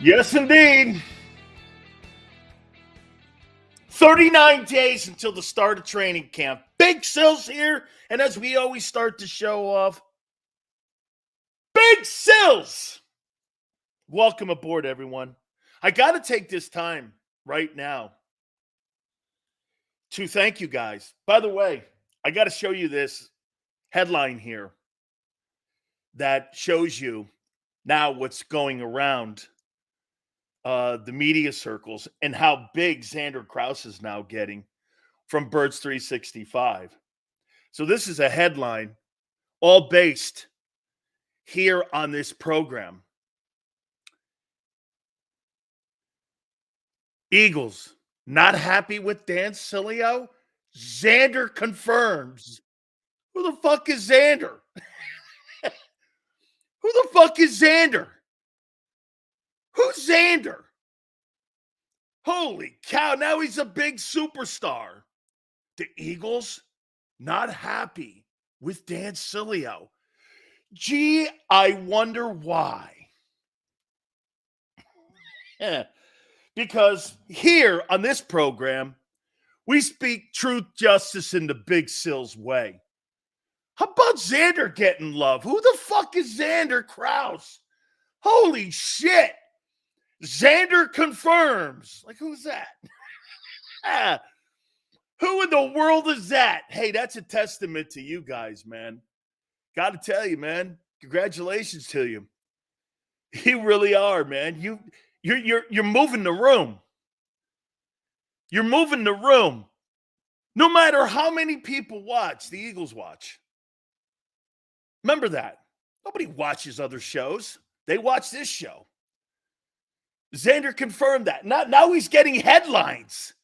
Yes, indeed. 39 days until the start of training camp. Big Sil's here, and as we always start the show off, Big Sil's! Welcome aboard, everyone. I got to take this time right now to thank you guys. By the way, I got to show you this headline here that shows you now what's going around the media circles and how big Xander Krause is now getting from Birds 365. So this is a headline all based here on this program. Eagles not happy with Dan Sileo? Xander confirms. Who the fuck is Xander? Who the fuck is Xander? Who's Xander? Holy cow, now he's a big superstar. The Eagles not happy with Dan Sileo. Gee, I wonder why. Because here on this program, we speak truth, justice in the Big Sil's way. How about Xander getting love? Who the fuck is Xander Krause? Holy shit. Xander confirms. Like, who's that? Who in the world is that? Hey, that's a testament to you guys, man. Got to tell you, man. Congratulations to you. You really are, man. You're moving the room. You're moving the room. No matter how many people watch, the Eagles watch. Remember that. Nobody watches other shows. They watch this show. Xander confirmed that. Now he's getting headlines.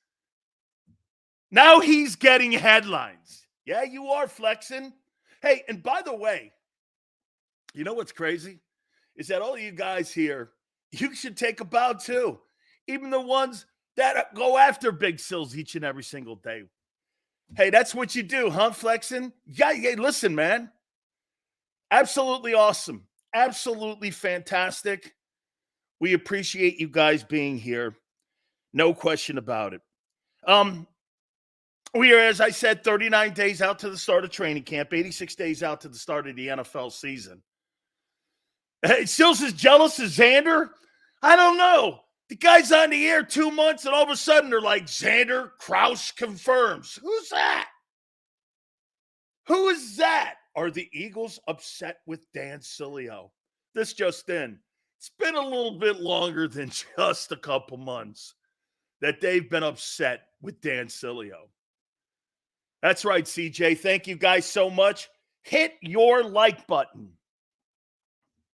Now he's getting headlines. Yeah, you are flexing. Hey, and by the way, you know what's crazy? Is that all you guys here, you should take a bow too. Even the ones that go after Big Sills each and every single day. Hey, that's what you do, huh, flexing? Yeah, listen, man. Absolutely awesome. Absolutely fantastic. We appreciate you guys being here. No question about it. We are, as I said, 39 days out to the start of training camp, 86 days out to the start of the NFL season. Hey, Sills is jealous of Xander? I don't know. The guy's on the air 2 months, and all of a sudden they're like, Xander Krause confirms. Who's that? Who is that? Are the Eagles upset with Dan Sileo? This just in. It's been a little bit longer than just a couple months that they've been upset with Dan Sileo. That's right, CJ. Thank you guys so much. Hit your like button.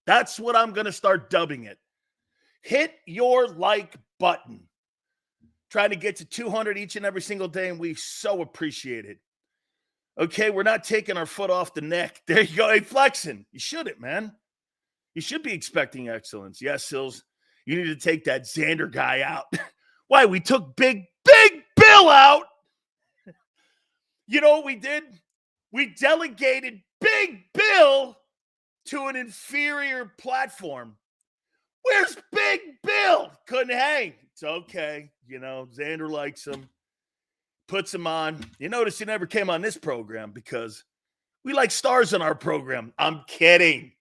That's what I'm going to start dubbing it. Hit your like button. Trying to get to 200 each and every single day, and we so appreciate it. Okay, we're not taking our foot off the neck. There you go. Hey, flexing. You shouldn't, man. You should be expecting excellence. Yes, Sills, you need to take that Xander guy out. Why? We took Big Bill out. You know what we did? We delegated Big Bill to an inferior platform. Where's Big Bill? Couldn't hang. It's okay. You know, Xander likes him. Puts him on. You notice he never came on this program because we like stars in our program. I'm kidding.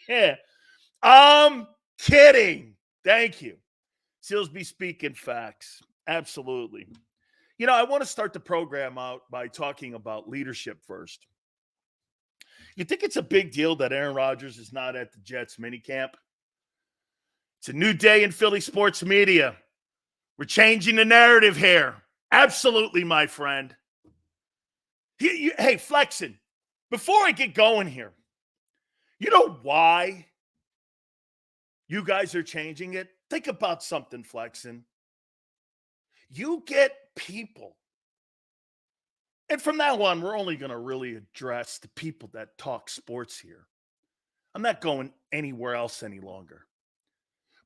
Yeah. I'm kidding. Thank you. Seals be speaking facts. Absolutely. You know, I want to start the program out by talking about leadership first. You think it's a big deal that Aaron Rodgers is not at the Jets minicamp? It's a new day in Philly sports media. We're changing the narrative here. Absolutely, my friend. Hey, flexing, before I get going here, you know why you guys are changing it? Think about something, flexing. You get people. And from now on, we're only going to really address the people that talk sports here. I'm not going anywhere else any longer.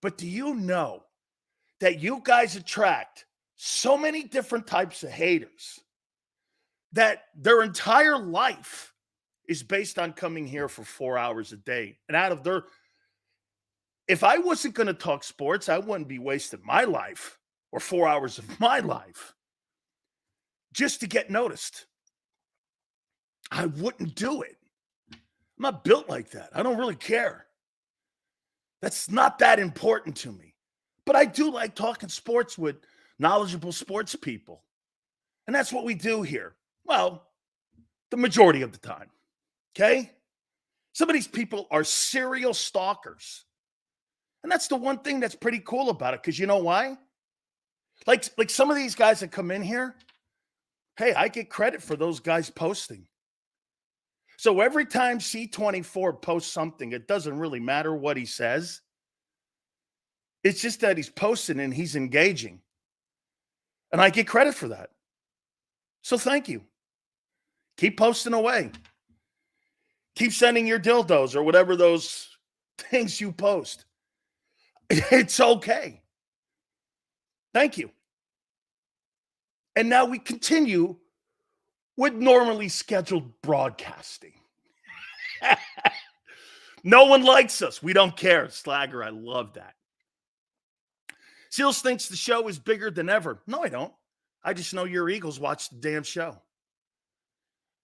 But do you know that you guys attract so many different types of haters that their entire life is based on coming here for 4 hours a day? And out of their if I wasn't going to talk sports, I wouldn't be wasting my life or 4 hours of my life just to get noticed. I wouldn't do it. I'm not built like that. I don't really care. That's not that important to me. But I do like talking sports with knowledgeable sports people. And that's what we do here. Well, the majority of the time. Okay? Some of these people are serial stalkers. And that's the one thing that's pretty cool about it. Because you know why? Like some of these guys that come in here, hey, I get credit for those guys posting. So every time C24 posts something, it doesn't really matter what he says. It's just that he's posting and he's engaging. And I get credit for that. So thank you. Keep posting away. Keep sending your dildos or whatever those things you post. It's okay. Thank you. And now we continue with normally scheduled broadcasting. No one likes us. We don't care. Slagger, I love that. Seals thinks the show is bigger than ever. No, I don't. I just know your Eagles watch the damn show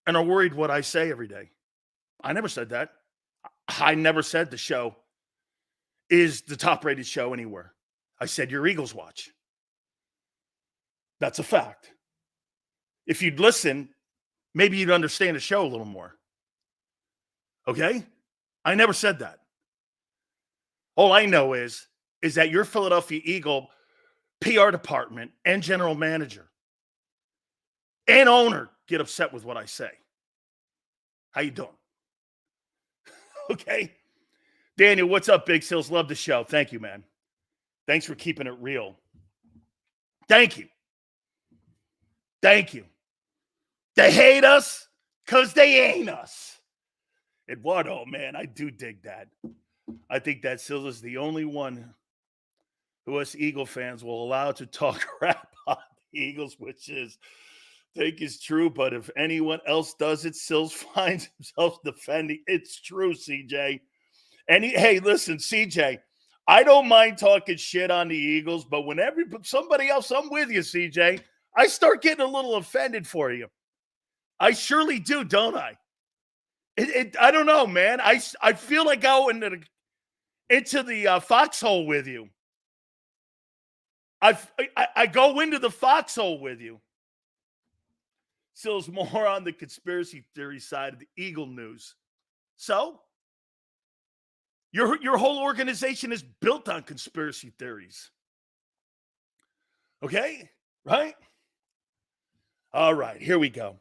and are worried what I say every day. I never said that. I never said the show is the top-rated show anywhere. I said your Eagles watch. That's a fact. If you'd listen, maybe you'd understand the show a little more. Okay? I never said that. All I know is that your Philadelphia Eagle PR department and general manager and owner get upset with what I say. How you doing? Okay. Daniel, what's up, Big Seals? Love the show. Thank you, man. Thanks for keeping it real. Thank you. Thank you. They hate us because they ain't us. Eduardo, man, I do dig that. I think that Seals is the only one who us Eagle fans will allow to talk crap on the Eagles, which is, I think is true, but if anyone else does it, Sills finds himself defending. It's true, CJ. And hey, listen, CJ, I don't mind talking shit on the Eagles, but when somebody else, I'm with you, CJ, I start getting a little offended for you. I surely do, don't I? I don't know, man. I feel like going into the foxhole with you. I go into the foxhole with you. Sills more on the conspiracy theory side of the Eagle news. So, your whole organization is built on conspiracy theories. Okay? Right? All right, here we go.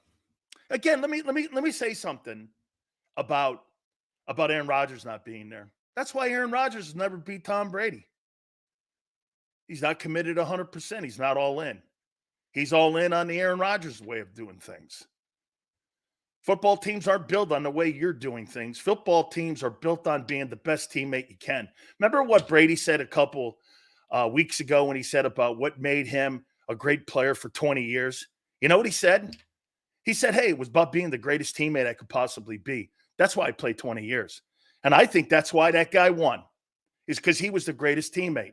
Again, let me say something about Aaron Rodgers not being there. That's why Aaron Rodgers has never beat Tom Brady. He's not committed 100%. He's not all in. He's all in on the Aaron Rodgers way of doing things. Football teams aren't built on the way you're doing things. Football teams are built on being the best teammate you can. Remember what Brady said a couple weeks ago when he said about what made him a great player for 20 years? You know what he said? He said, hey, it was about being the greatest teammate I could possibly be. That's why I played 20 years. And I think that's why that guy won, is because he was the greatest teammate.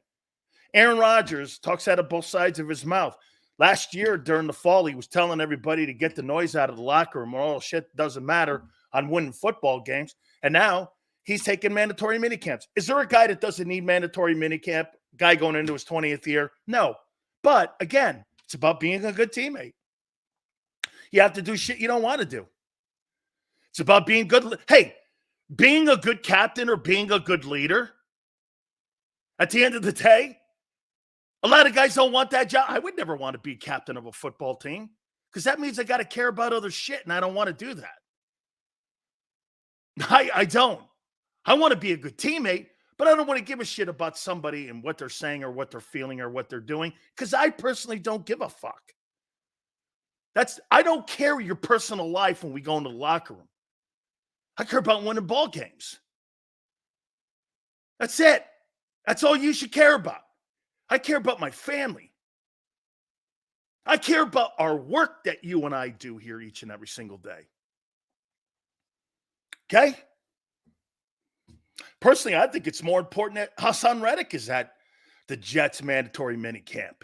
Aaron Rodgers talks out of both sides of his mouth. Last year during the fall, he was telling everybody to get the noise out of the locker room, or all shit doesn't matter on winning football games. And now he's taking mandatory minicamps. Is there a guy that doesn't need mandatory minicamp, guy going into his 20th year? No. But again, it's about being a good teammate. You have to do shit you don't want to do. It's about being good. Hey, being a good captain or being a good leader, at the end of the day, a lot of guys don't want that job. I would never want to be captain of a football team because that means I got to care about other shit, and I don't want to do that. I don't. I want to be a good teammate, but I don't want to give a shit about somebody and what they're saying or what they're feeling or what they're doing because I personally don't give a fuck. I don't care your personal life when we go into the locker room. I care about winning ball games. That's it. That's all you should care about. I care about my family. I care about our work that you and I do here each and every single day. Okay? Personally, I think it's more important that Hassan Reddick is at the Jets mandatory minicamp.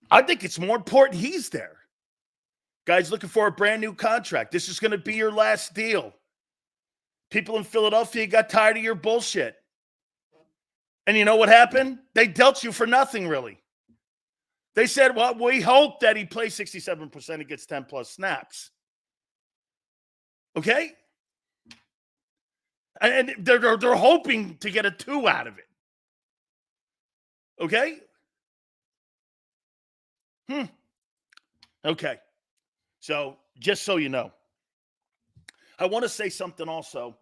I think it's more important he's there. Guys looking for a brand new contract. This is going to be your last deal. People in Philadelphia got tired of your bullshit. And you know what happened? They dealt you for nothing, really. They said, well, we hope that he plays 67% and gets 10-plus snaps. Okay? And they're hoping to get a 2 out of it. Okay? Okay. So, just so you know, I want to say something also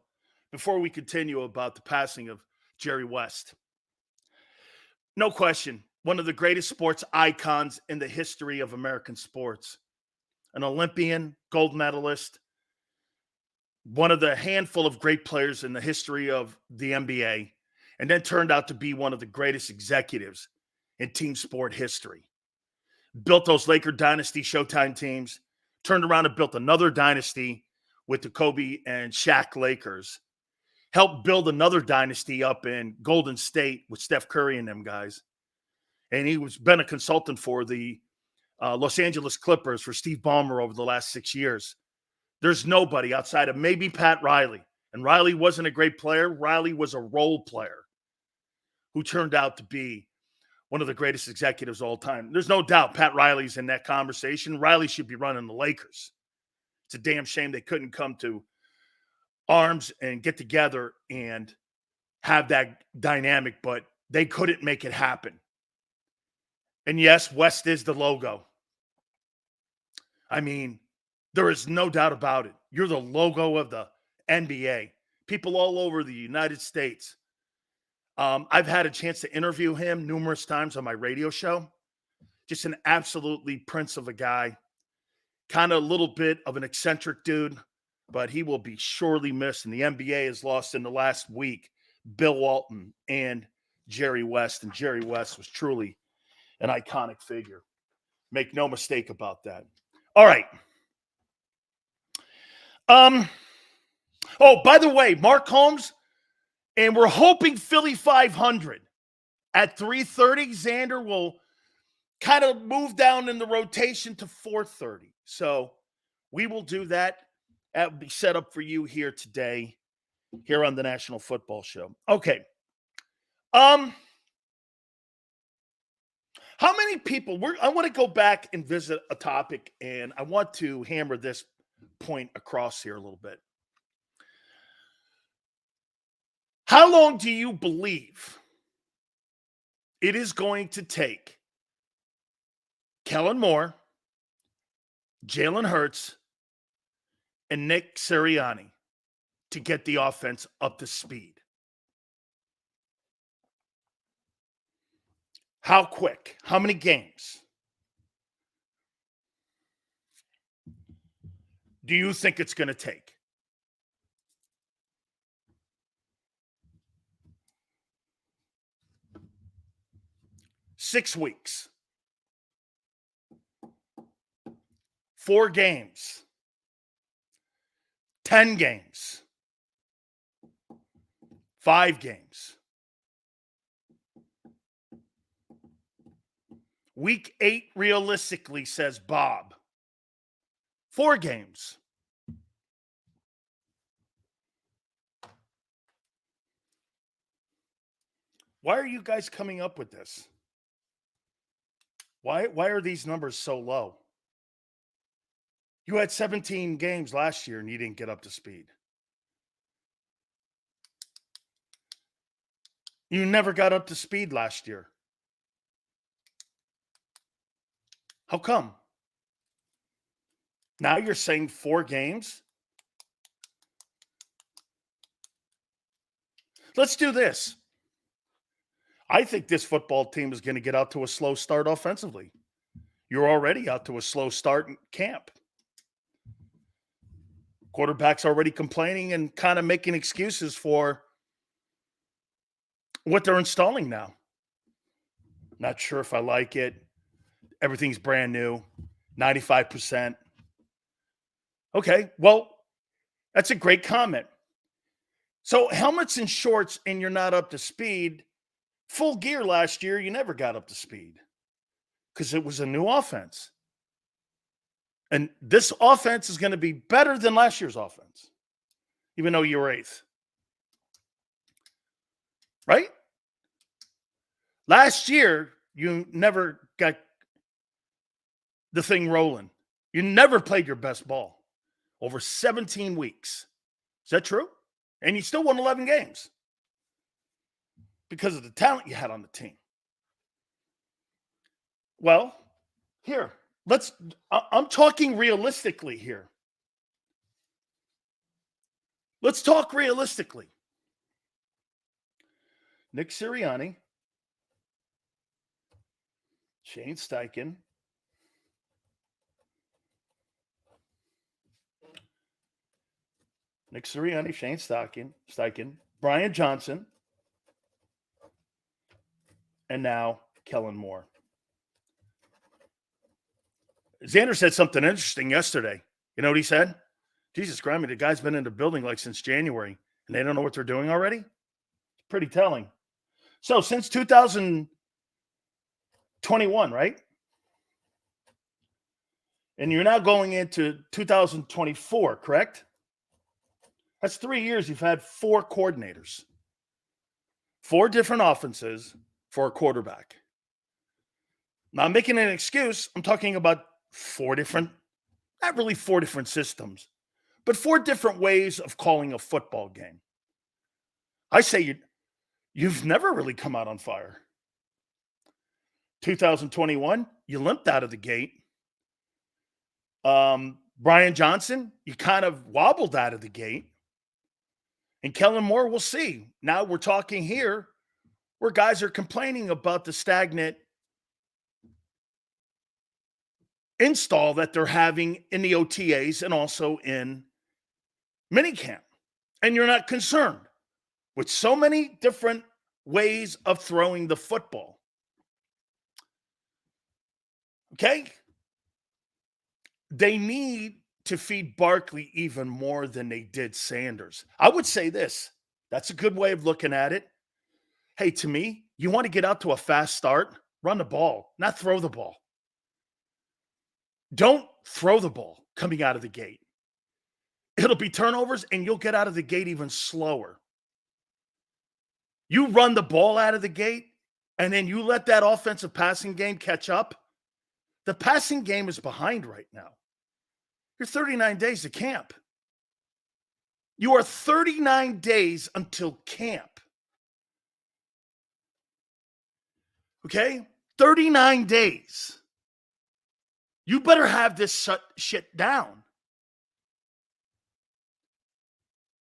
before we continue about the passing of Jerry West. No question, one of the greatest sports icons in the history of American sports. An Olympian, gold medalist, one of the handful of great players in the history of the NBA, and then turned out to be one of the greatest executives in team sport history. Built those Laker dynasty Showtime teams, turned around and built another dynasty with the Kobe and Shaq Lakers, helped build another dynasty up in Golden State with Steph Curry and them guys. And he was been a consultant for the Los Angeles Clippers for Steve Ballmer over the last 6 years. There's nobody outside of maybe Pat Riley. And Riley wasn't a great player. Riley was a role player who turned out to be one of the greatest executives of all time. There's no doubt Pat Riley's in that conversation. Riley should be running the Lakers. It's a damn shame they couldn't come to arms and get together and have that dynamic, but they couldn't make it happen. And yes, West is the logo. I mean, there is no doubt about it. You're the logo of the NBA. People all over the United States. I've had a chance to interview him numerous times on my radio show. Just an absolutely prince of a guy. Kind of a little bit of an eccentric dude, but he will be surely missed. And the NBA has lost in the last week Bill Walton and Jerry West. And Jerry West was truly an iconic figure. Make no mistake about that. All right. Oh, by the way, Mark Holmes, and we're hoping Philly 500 at 3:30. Xander will kind of move down in the rotation to 4:30. So we will do that. That will be set up for you here today, here on the National Football Show. Okay. How many people? I want to go back and visit a topic, and I want to hammer this point across here a little bit. How long do you believe it is going to take Kellen Moore, Jalen Hurts, and Nick Sirianni to get the offense up to speed? How quick? How many games? Do you think it's going to take? 6 weeks. 4 games. 10 games. 5 games. Week 8 realistically, says Bob. 4 games. Why are you guys coming up with this? Why are these numbers so low? You had 17 games last year and you didn't get up to speed. You never got up to speed last year. How come? Now you're saying 4 games? Let's do this. I think this football team is going to get out to a slow start offensively. You're already out to a slow start in camp. Quarterback's already complaining and kind of making excuses for what they're installing now. Not sure if I like it. Everything's brand new. 95%. Okay, well, that's a great comment. So helmets and shorts, and you're not up to speed. Full gear last year, you never got up to speed because it was a new offense. And this offense is going to be better than last year's offense, even though you were 8th. Right? Last year, you never got the thing rolling. You never played your best ball over 17 weeks. Is that true? And you still won 11 games because of the talent you had on the team. Well, here, I'm talking realistically here. Let's talk realistically. Nick Sirianni, Shane Steichen, Shane Steichen, Brian Johnson, and now Kellen Moore. Xander said something interesting yesterday. You know what he said? Jesus Christ, the guy's been in the building like since January, and they don't know what they're doing already? It's pretty telling. So since 2021, right? And you're now going into 2024, correct? That's 3 years you've had 4 coordinators. 4 different offenses for a quarterback. Not making an excuse. I'm talking about 4 different, not really 4 different systems, but 4 different ways of calling a football game. I say you've never really come out on fire. 2021, you limped out of the gate. Brian Johnson, you kind of wobbled out of the gate. And Kellen Moore, we'll see. Now we're talking here where guys are complaining about the stagnant install that they're having in the OTAs and also in minicamp. And you're not concerned with so many different ways of throwing the football. Okay? They need to feed Barkley even more than they did Sanders. I would say this. That's a good way of looking at it. Hey, to me, you want to get out to a fast start, run the ball, not throw the ball. Don't throw the ball coming out of the gate. It'll be turnovers, and you'll get out of the gate even slower. You run the ball out of the gate, and then you let that offensive passing game catch up. The passing game is behind right now. You're 39 days to camp. You are 39 days until camp. Okay? 39 days. You better have this shit down.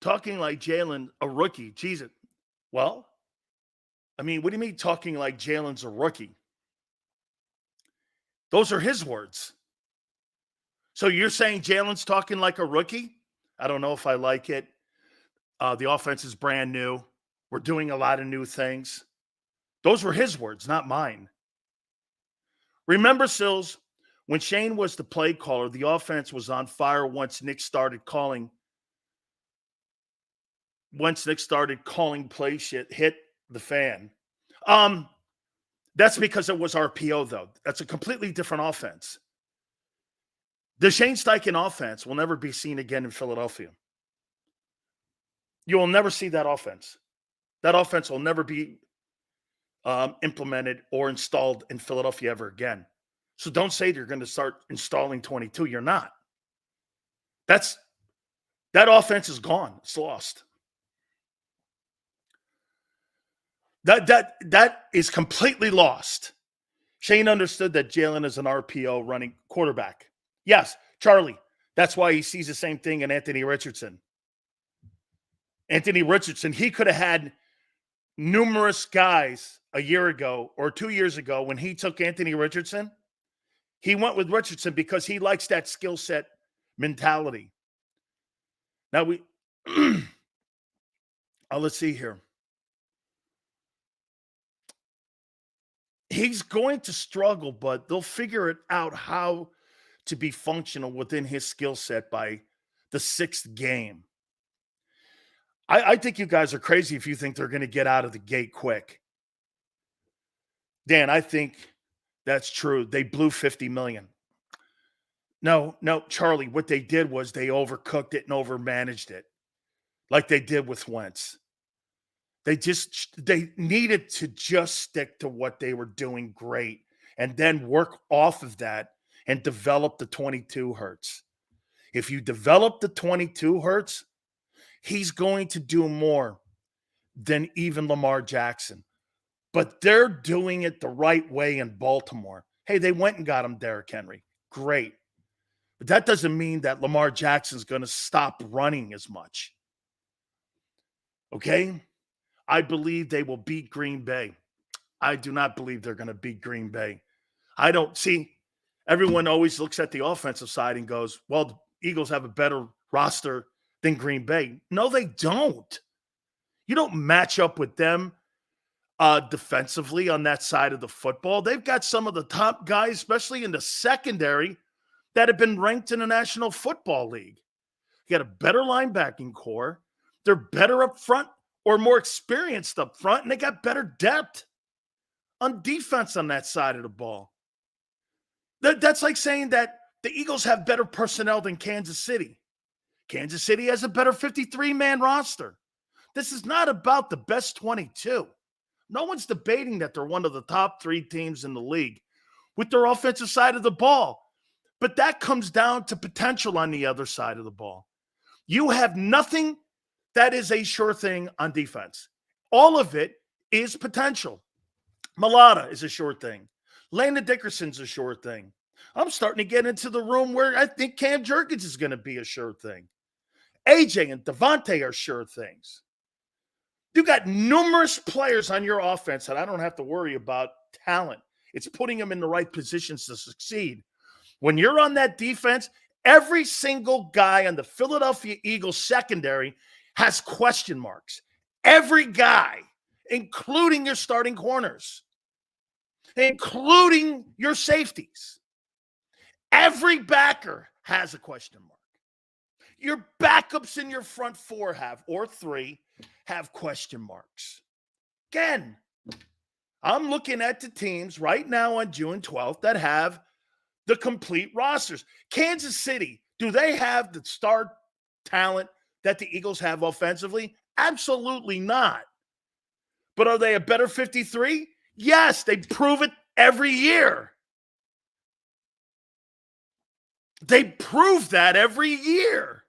Talking like Jalen, a rookie. Jesus. Well, I mean, what do you mean talking like Jalen's a rookie? Those are his words. So you're saying Jalen's talking like a rookie? I don't know if I like it. The offense is brand new. We're doing a lot of new things. Those were his words, not mine. Remember, Sills, when Shane was the play caller, the offense was on fire once Nick started calling play shit, hit the fan. That's because it was RPO, though. That's a completely different offense. The Shane Steichen offense will never be seen again in Philadelphia. You will never see that offense. That offense will never be implemented or installed in Philadelphia ever again. So don't say you're going to start installing 22. You're not. That offense is gone. It's lost. That is completely lost. Shane understood that Jalen is an RPO running quarterback. Yes, Charlie. That's why he sees the same thing in Anthony Richardson. Anthony Richardson, he could have had numerous guys a year ago or 2 years ago when he took Anthony Richardson. He went with Richardson because he likes that skill set mentality. Now let's see here. He's going to struggle, but they'll figure it out how to be functional within his skill set by the 6th game. I think you guys are crazy if you think they're going to get out of the gate quick. Dan, I think that's true. They blew $50 million. No, Charlie, what they did was they overcooked it and overmanaged it like they did with Wentz. They needed to just stick to what they were doing great and then work off of that and develop the 22 hertz. If you develop the 22 hertz, he's going to do more than even Lamar Jackson. But they're doing it the right way in Baltimore. Hey, they went and got him Derrick Henry. Great. But that doesn't mean that Lamar Jackson's going to stop running as much. Okay? I believe they will beat Green Bay. I do not believe they're going to beat Green Bay. I don't see. Everyone always looks at the offensive side and goes, well, the Eagles have a better roster than Green Bay. No, they don't. You don't match up with them defensively on that side of the football. They've got some of the top guys, especially in the secondary, that have been ranked in the National Football League. You got a better linebacking core. They're better up front or more experienced up front, and they got better depth on defense on that side of the ball. That's like saying that the Eagles have better personnel than Kansas City. Kansas City has a better 53-man roster. This is not about the best 22. No one's debating that they're one of the top 3 teams in the league with their offensive side of the ball. But that comes down to potential on the other side of the ball. You have nothing that is a sure thing on defense. All of it is potential. Malata is a sure thing. Landon Dickerson's a sure thing. I'm starting to get into the room where I think Cam Jerkins is going to be a sure thing. AJ and Devontae are sure things. You got numerous players on your offense that I don't have to worry about talent. It's putting them in the right positions to succeed. When you're on that defense, every single guy on the Philadelphia Eagles secondary has question marks. Every guy, including your starting corners, including your safeties. Every backer has a question mark. Your backups in your front 4 have, or 3, have question marks. Again, I'm looking at the teams right now on June 12th that have the complete rosters. Kansas City, do they have the star talent that the Eagles have offensively? Absolutely not. But are they a better 53? Yes, they prove it every year. They prove that every year.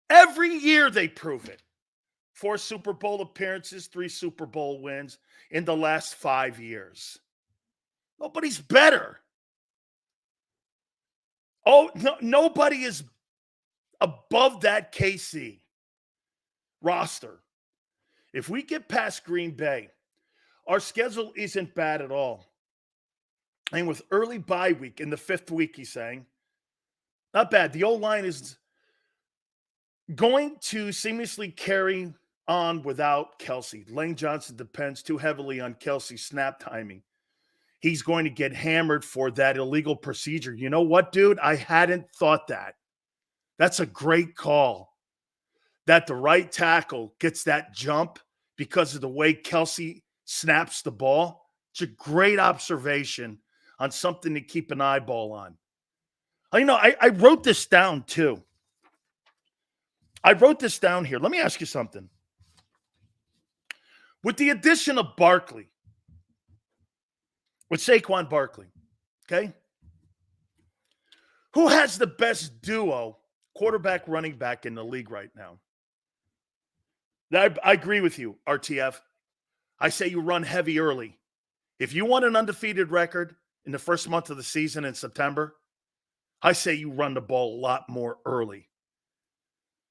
Every year they prove it. 4 Super Bowl appearances, 3 Super Bowl wins in the last 5 years. Nobody's better. Oh, no, nobody is above that KC roster. If we get past Green Bay, our schedule isn't bad at all. And with early bye week in the 5th week, he's saying, not bad. The O-line is going to seamlessly carry on without Kelsey. Lane Johnson depends too heavily on Kelsey's snap timing. He's going to get hammered for that illegal procedure. You know what, dude? I hadn't thought that. That's a great call. That the right tackle gets that jump because of the way Kelsey snaps the ball. It's a great observation on something to keep an eyeball on. I wrote this down too. I wrote this down here. Let me ask you something. With the addition of Barkley, with Saquon Barkley, okay? Who has the best duo, quarterback, running back in the league right now? I agree with you, RTF. I say you run heavy early. If you want an undefeated record in the first month of the season in September, I say you run the ball a lot more early.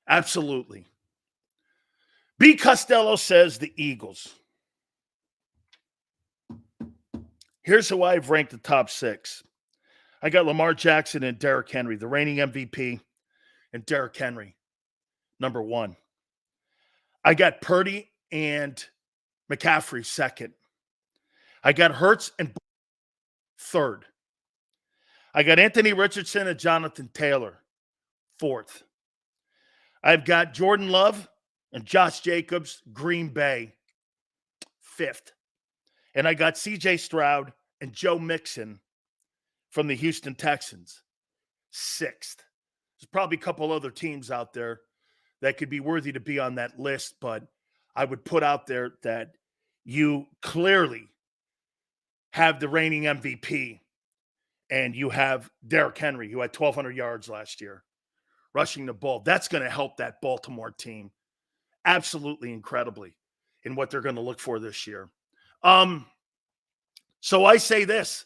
Absolutely. B. Costello says the Eagles. Here's who I've ranked the top 6. I got Lamar Jackson and Derrick Henry, the reigning MVP, and Derrick Henry, number 1. I got Purdy and McCaffrey, 2nd. I got Hurts and 3rd. I got Anthony Richardson and Jonathan Taylor, 4th. I've got Jordan Love and Josh Jacobs, Green Bay, 5th. And I got C.J. Stroud and Joe Mixon from the Houston Texans, 6th. There's probably a couple other teams out there that could be worthy to be on that list, but I would put out there that you clearly have the reigning MVP, and you have Derrick Henry, who had 1,200 yards last year, rushing the ball. That's going to help that Baltimore team absolutely incredibly in what they're going to look for this year. So I say this.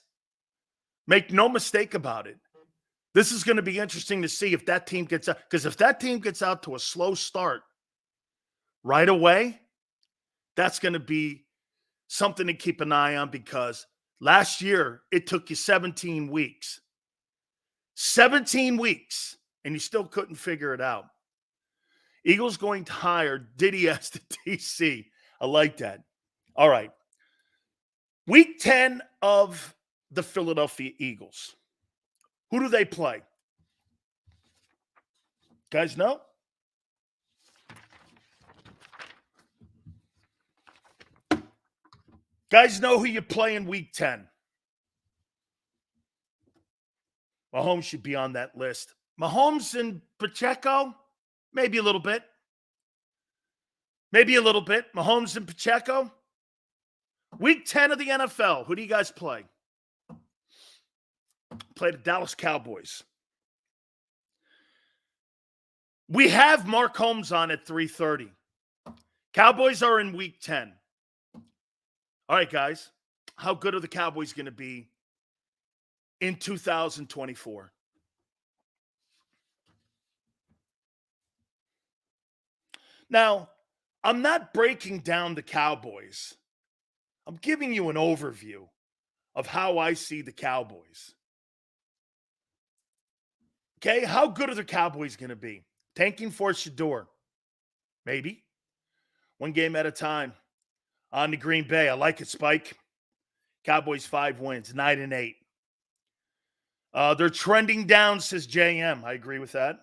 Make no mistake about it. This is going to be interesting to see if that team gets out. Because if that team gets out to a slow start right away, that's going to be something to keep an eye on, because last year it took you 17 weeks. 17 weeks, and you still couldn't figure it out. Eagles going to hire Diddy as the DC. I like that. All right. Week 10 of the Philadelphia Eagles. Who do they play? Guys know? Guys know who you play in Week 10. Mahomes should be on that list. Mahomes and Pacheco, maybe a little bit. Maybe a little bit. Mahomes and Pacheco. Week 10 of the NFL. Who do you guys play? Play the Dallas Cowboys. We have Mark Holmes on at 3:30. Cowboys are in Week 10. All right, guys. How good are the Cowboys going to be in 2024? Now, I'm not breaking down the Cowboys. I'm giving you an overview of how I see the Cowboys. Okay, how good are the Cowboys going to be? Tanking for Shador? Maybe. One game at a time. On to Green Bay. I like it, Spike. Cowboys 5 wins, 9-8. They're trending down, says JM. I agree with that.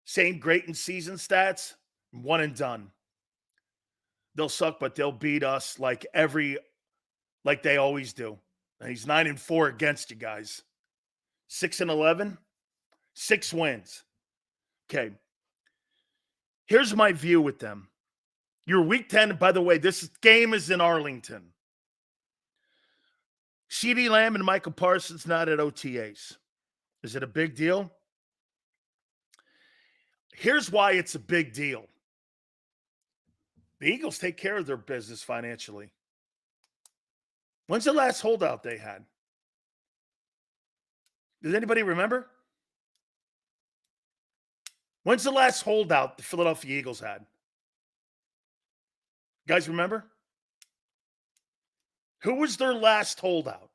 Same great in season stats, 1 and done. They'll suck, but they'll beat us like they always do. And he's 9-4 against you guys. 6-11, 6 wins. Okay. Here's my view with them. Your Week 10, by the way, this game is in Arlington. CeeDee Lamb and Michael Parsons not at OTAs. Is it a big deal? Here's why it's a big deal. The Eagles take care of their business financially. When's the last holdout they had? Does anybody remember? When's the last holdout the Philadelphia Eagles had? You guys remember? Who was their last holdout?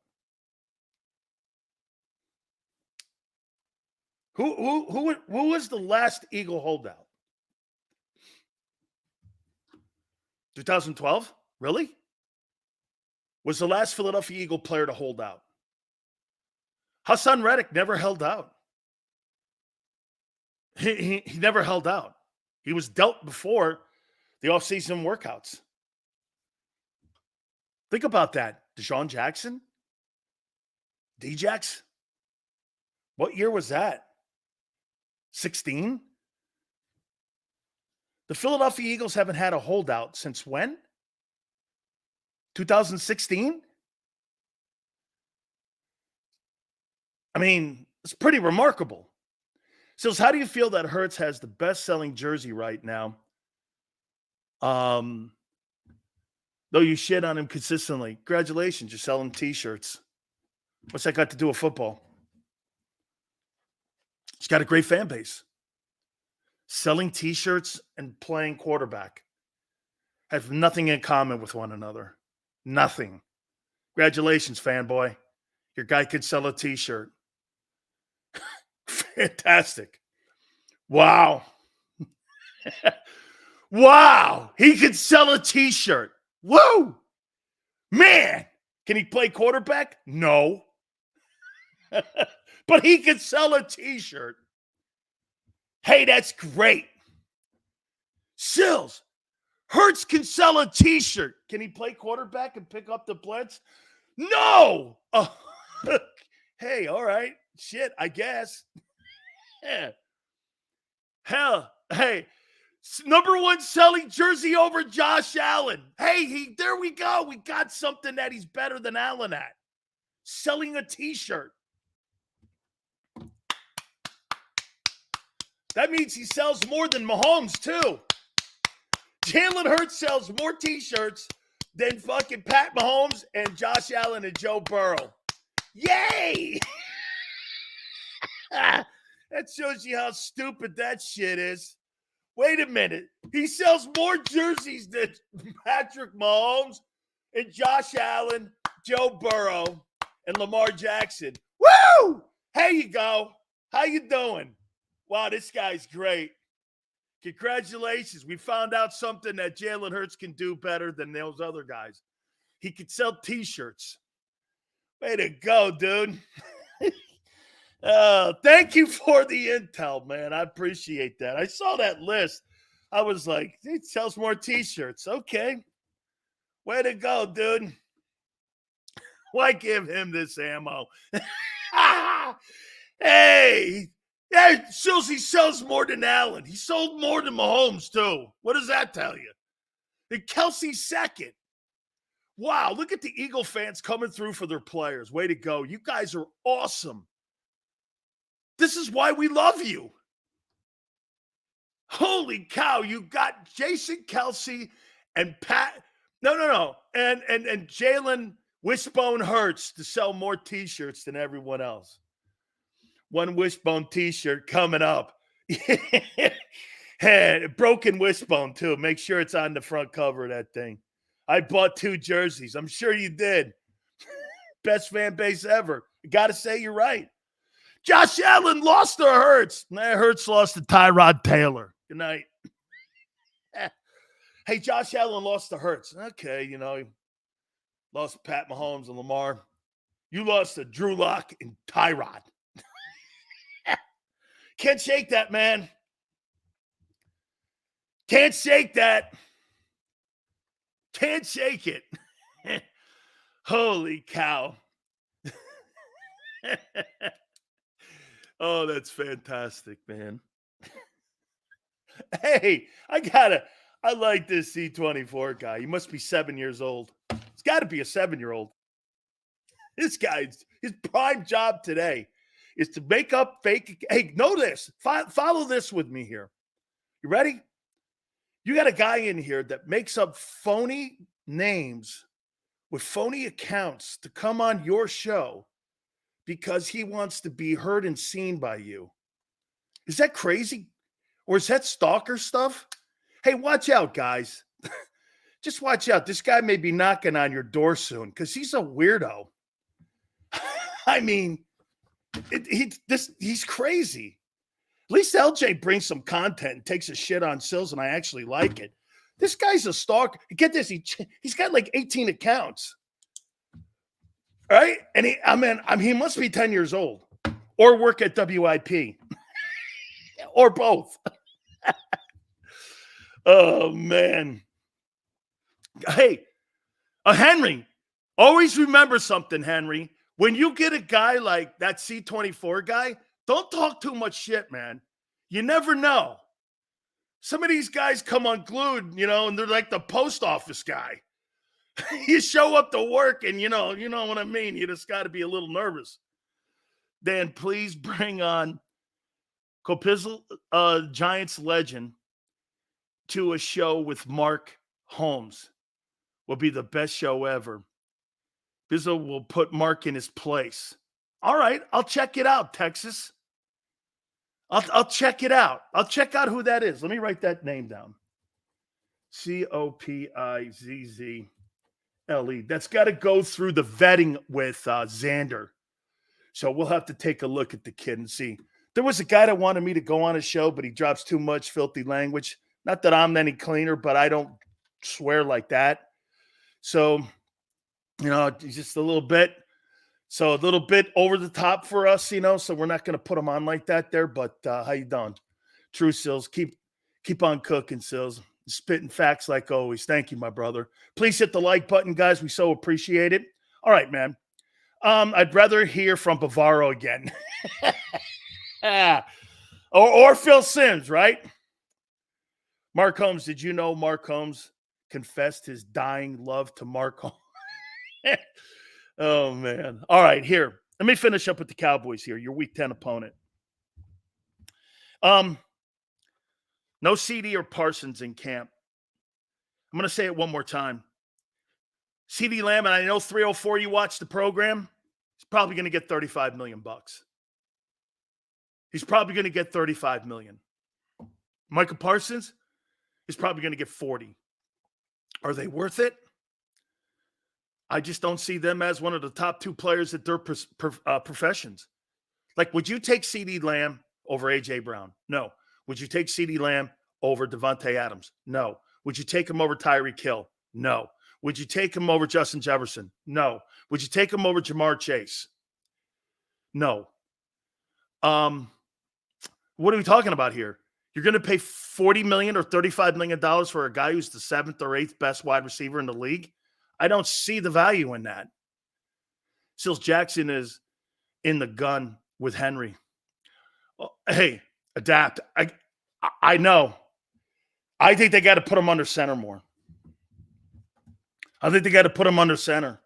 Who was the last Eagle holdout? 2012? Really? Was the last Philadelphia Eagle player to hold out? Hassan Reddick never held out. He never held out. He was dealt before the offseason workouts. Think about that. Deshaun Jackson? Djax? What year was that? 16? The Philadelphia Eagles haven't had a holdout since when? 2016? I mean, it's pretty remarkable. So, how do you feel that Hurts has the best-selling jersey right now? Though you shit on him consistently. Congratulations, you're selling T-shirts. What's that got to do with football? He's got a great fan base. Selling T-shirts and playing quarterback have nothing in common with one another. Nothing. Congratulations, fanboy. Your guy could sell a T-shirt. Fantastic. Wow. Wow. He could sell a T-shirt. Woo! Man, can he play quarterback? No. But he could sell a T-shirt. Hey, that's great. Sills, Hurts can sell a t-shirt. Can he play quarterback and pick up the blitz? No. Hey, all right. Shit, I guess. Yeah. Hell, hey, number one selling jersey over Josh Allen. Hey, there we go. We got something that he's better than Allen at. Selling a t-shirt. That means he sells more than Mahomes, too. Jalen Hurts sells more t-shirts than fucking Pat Mahomes and Josh Allen and Joe Burrow. Yay! That shows you how stupid that shit is. Wait a minute. He sells more jerseys than Patrick Mahomes and Josh Allen, Joe Burrow, and Lamar Jackson. Woo! There you go. How you doing? Wow, this guy's great. Congratulations. We found out something that Jalen Hurts can do better than those other guys. He can sell t-shirts. Way to go, dude. Thank you for the intel, man. I appreciate that. I saw that list. I was like, he sells more t-shirts. Okay. Way to go, dude. Why give him this ammo? Hey, he sells more than Allen. He sold more than Mahomes, too. What does that tell you? And Kelsey's second. Wow, look at the Eagle fans coming through for their players. Way to go. You guys are awesome. This is why we love you. Holy cow, you got Jason Kelsey and Pat. No. And Jalen Wishbone Hurts to sell more t-shirts than everyone else. One Wishbone t-shirt coming up. Hey, broken Wishbone, too. Make sure it's on the front cover of that thing. I bought 2 jerseys. I'm sure you did. Best fan base ever. Got to say you're right. Josh Allen lost to Hurts. Hurts lost to Tyrod Taylor. Good night. Hey, Josh Allen lost to Hurts. Okay, lost to Pat Mahomes and Lamar. You lost to Drew Lock and Tyrod. Can't shake that, man. Can't shake that. Can't shake it. Holy cow. Oh, that's fantastic, man. Hey, I like this C24 guy. He must be 7 years old. He's got to be a 7-year-old. This guy's, his prime job today is to make up fake. Hey, know this. Follow this with me here. You ready? You got a guy in here that makes up phony names with phony accounts to come on your show because he wants to be heard and seen by you. Is that crazy? Or is that stalker stuff? Hey, watch out, guys. Just watch out. This guy may be knocking on your door soon because he's a weirdo. I mean, he's crazy. At least LJ brings some content and takes a shit on Sills, and I actually like it. This guy's a stalker. Get this, he's got like 18 accounts. All right? And he must be 10 years old or work at WIP or both. Oh, man. Hey, Henry, always remember something, Henry. When you get a guy like that C24 guy, don't talk too much shit, man. You never know. Some of these guys come unglued, and they're like the post office guy. You show up to work and, you know what I mean? You just got to be a little nervous. Dan, please bring on Copizzle, Giants legend, to a show with Mark Holmes. Will be the best show ever. Bizzle will put Mark in his place. All right, I'll check it out, Texas. I'll check it out. I'll check out who that is. Let me write that name down. Copizzle. That's got to go through the vetting with Xander. So we'll have to take a look at the kid and see. There was a guy that wanted me to go on a show, but he drops too much filthy language. Not that I'm any cleaner, but I don't swear like that. So, just a little bit. So a little bit over the top for us, so we're not going to put him on like that there. But how you doing? True, Sills. Keep on cooking, Sills. Spitting facts like always. Thank you, my brother. Please hit the like button, guys. We so appreciate it. All right, man. I'd rather hear from Bavaro again. or Phil Simms, right? Mark Holmes, did you know Mark Holmes confessed his dying love to Mark Holmes? Oh, man. All right, here. Let me finish up with the Cowboys here, your Week 10 opponent. No CD or Parsons in camp. I'm going to say it one more time. CD Lamb, and I know 304 you watched the program, he's probably going to get $35 million. He's probably going to get $35 million. Michael Parsons is probably going to get 40. Are they worth it? I just don't see them as one of the top two players at their professions. Like, would you take CD Lamb over A.J. Brown? No. Would you take CD Lamb over Devontae Adams? No. Would you take him over Tyreek Hill? No. Would you take him over Justin Jefferson? No. Would you take him over Jamar Chase? No. What are we talking about here? You're going to pay $40 million or $35 million for a guy who's the 7th or 8th best wide receiver in the league? I don't see the value in that. Sills Jackson is in the gun with Henry. Hey, adapt. I know. I think they got to put him under center more. I think they got to put him under center.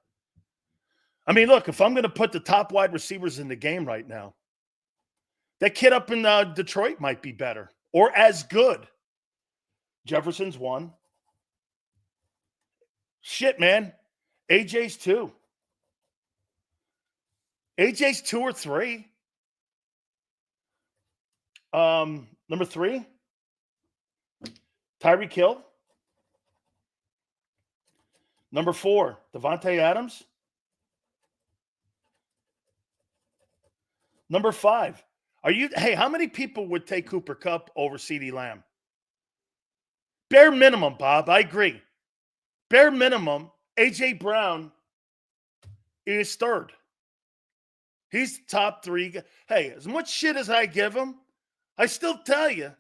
I mean, look, if I'm going to put the top wide receivers in the game right now, that kid up in Detroit might be better or as good. Jefferson's 1. Shit, man. AJ's 2. AJ's 2 or 3. Number 3, Tyreek Hill. Number 4, Devontae Adams. Number 5. How many people would take Cooper Kupp over CD Lamb? Bare minimum, Bob. I agree. Bare minimum, A.J. Brown is 3rd. He's top 3. Hey, as much shit as I give him, I still tell you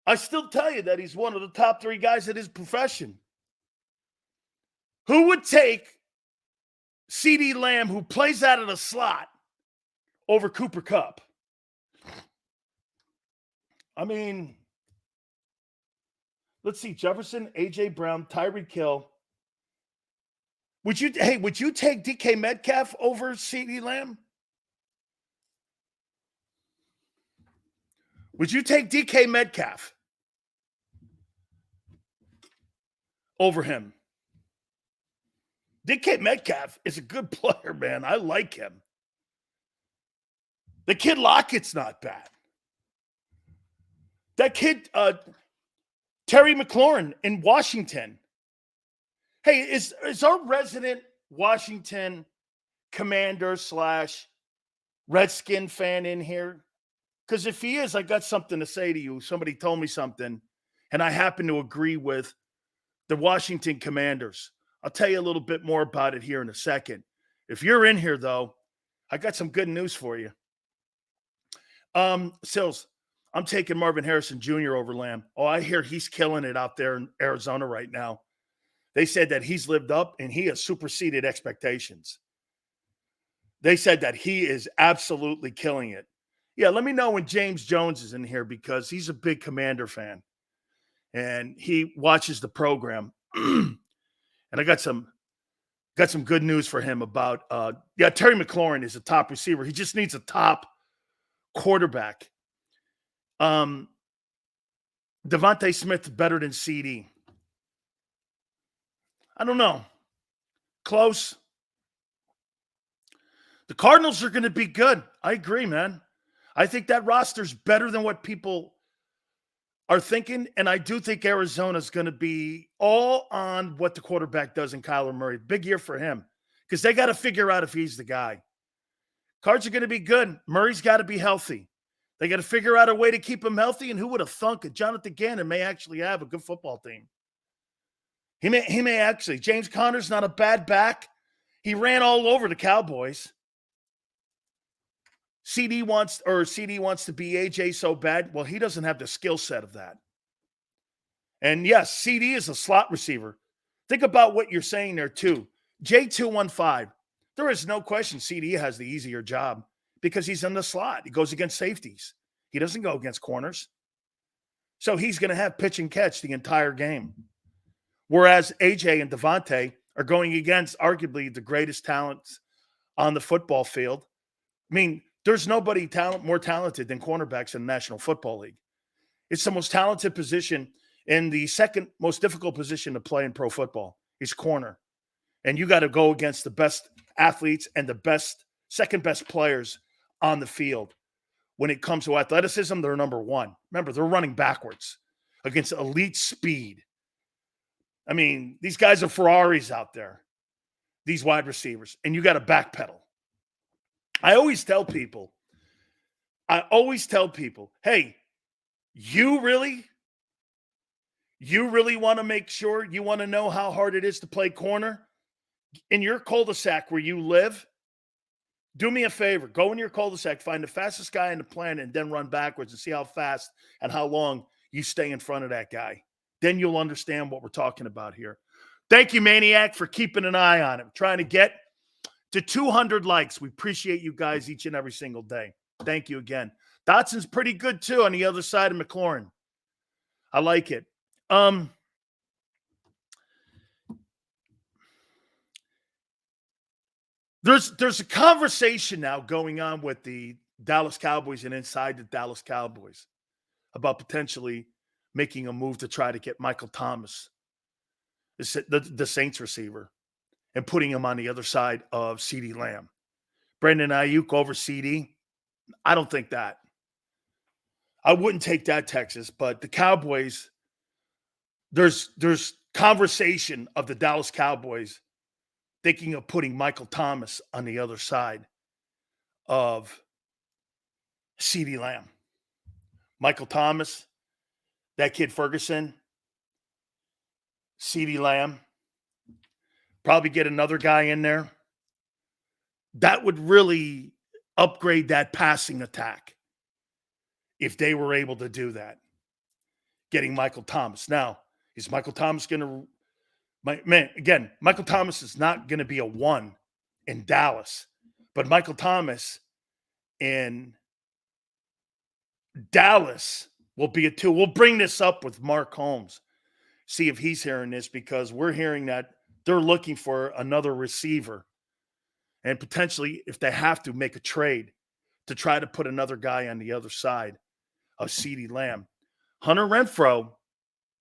that he's one of the top 3 guys at his profession. Who would take CD Lamb, who plays out of the slot, over Cooper Kupp? I mean, let's see. Jefferson, A.J. Brown, Tyreek Hill. Would you take DK Metcalf over CD Lamb? Would you take DK Metcalf over him? DK Metcalf is a good player, man. I like him. The kid Lockett's not bad. That kid, Terry McLaurin in Washington. Hey, is our resident Washington Commander / Redskin fan in here? Because if he is, I got something to say to you. Somebody told me something, and I happen to agree with the Washington Commanders. I'll tell you a little bit more about it here in a second. If you're in here, though, I got some good news for you. Sills, I'm taking Marvin Harrison Jr. over Lamb. Oh, I hear he's killing it out there in Arizona right now. They said that he's lived up and he has superseded expectations. They said that he is absolutely killing it. Yeah, let me know when James Jones is in here because he's a big Commander fan and he watches the program. And I got some good news for him about Terry McLaurin is a top receiver. He just needs a top quarterback. Devontae Smith better than CD. I don't know. Close. The Cardinals are going to be good. I agree, man. I think that roster's better than what people are thinking, and I do think Arizona's going to be all on what the quarterback does in Kyler Murray. Big year for him because they got to figure out if he's the guy. Cards are going to be good. Murray's got to be healthy. They got to figure out a way to keep him healthy, and who would have thunk it? Jonathan Gannon may actually have a good football team. He may actually. James Conner's not a bad back. He ran all over the Cowboys. CD wants to be AJ so bad. Well, he doesn't have the skill set of that. And yes, CD is a slot receiver. Think about what you're saying there too. J215. There is no question CD has the easier job because he's in the slot. He goes against safeties. He doesn't go against corners. So he's going to have pitch and catch the entire game. Whereas AJ and Devontae are going against arguably the greatest talents on the football field. I mean, there's nobody more talented than cornerbacks in the National Football League. It's the most talented position and the second most difficult position to play in pro football is corner. And you got to go against the best athletes and the second best players on the field. When it comes to athleticism, they're number one. Remember, they're running backwards against elite speed. I mean, these guys are Ferraris out there, these wide receivers, and you got to backpedal. I always tell people, hey, you really want to make sure, you want to know how hard it is to play corner in your cul-de-sac where you live? Do me a favor. Go in your cul-de-sac, find the fastest guy on the planet, and then run backwards and see how fast and how long you stay in front of that guy. Then you'll understand what we're talking about here. Thank you, Maniac, for keeping an eye on it. We're trying to get to 200 likes. We appreciate you guys each and every single day. Thank you again. Dotson's pretty good, too, on the other side of McLaurin. I like it. There's a conversation now going on with the Dallas Cowboys and inside the Dallas Cowboys about potentially making a move to try to get Michael Thomas, the Saints receiver, and putting him on the other side of CeeDee Lamb. Brandon Ayuk over CD? I don't think that. I wouldn't take that, Texas, but the Cowboys, there's conversation of the Dallas Cowboys thinking of putting Michael Thomas on the other side of CeeDee Lamb. Michael Thomas, that kid Ferguson, CeeDee Lamb, probably get another guy in there. That would really upgrade that passing attack if they were able to do that, getting Michael Thomas. Now, is Michael Thomas going to Michael Thomas is not going to be a one in Dallas, but Michael Thomas in Dallas will be a two. We'll bring this up with Mark Holmes, see if he's hearing this, because we're hearing that they're looking for another receiver and potentially, if they have to, make a trade to try to put another guy on the other side of CeeDee Lamb. Hunter Renfrow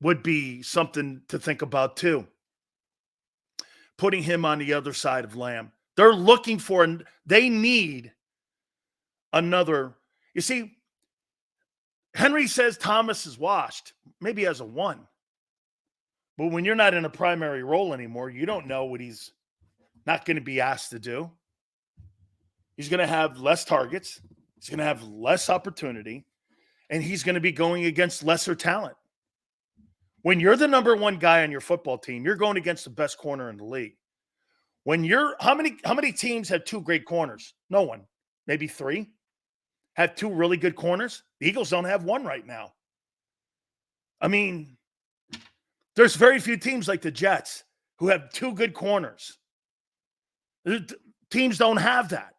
would be something to think about too. Putting him on the other side of Lamb. They're looking for, they need another. You see, Henry says Thomas is washed, maybe as a one. But when you're not in a primary role anymore, you don't know what he's not going to be asked to do. He's going to have less targets. He's going to have less opportunity. And he's going to be going against lesser talent. When you're the number one guy on your football team, you're going against the best corner in the league. When you're how many teams have two great corners? No one. Maybe three have two really good corners. The Eagles don't have one right now. I mean, there's very few teams like the Jets who have two good corners. Teams don't have that.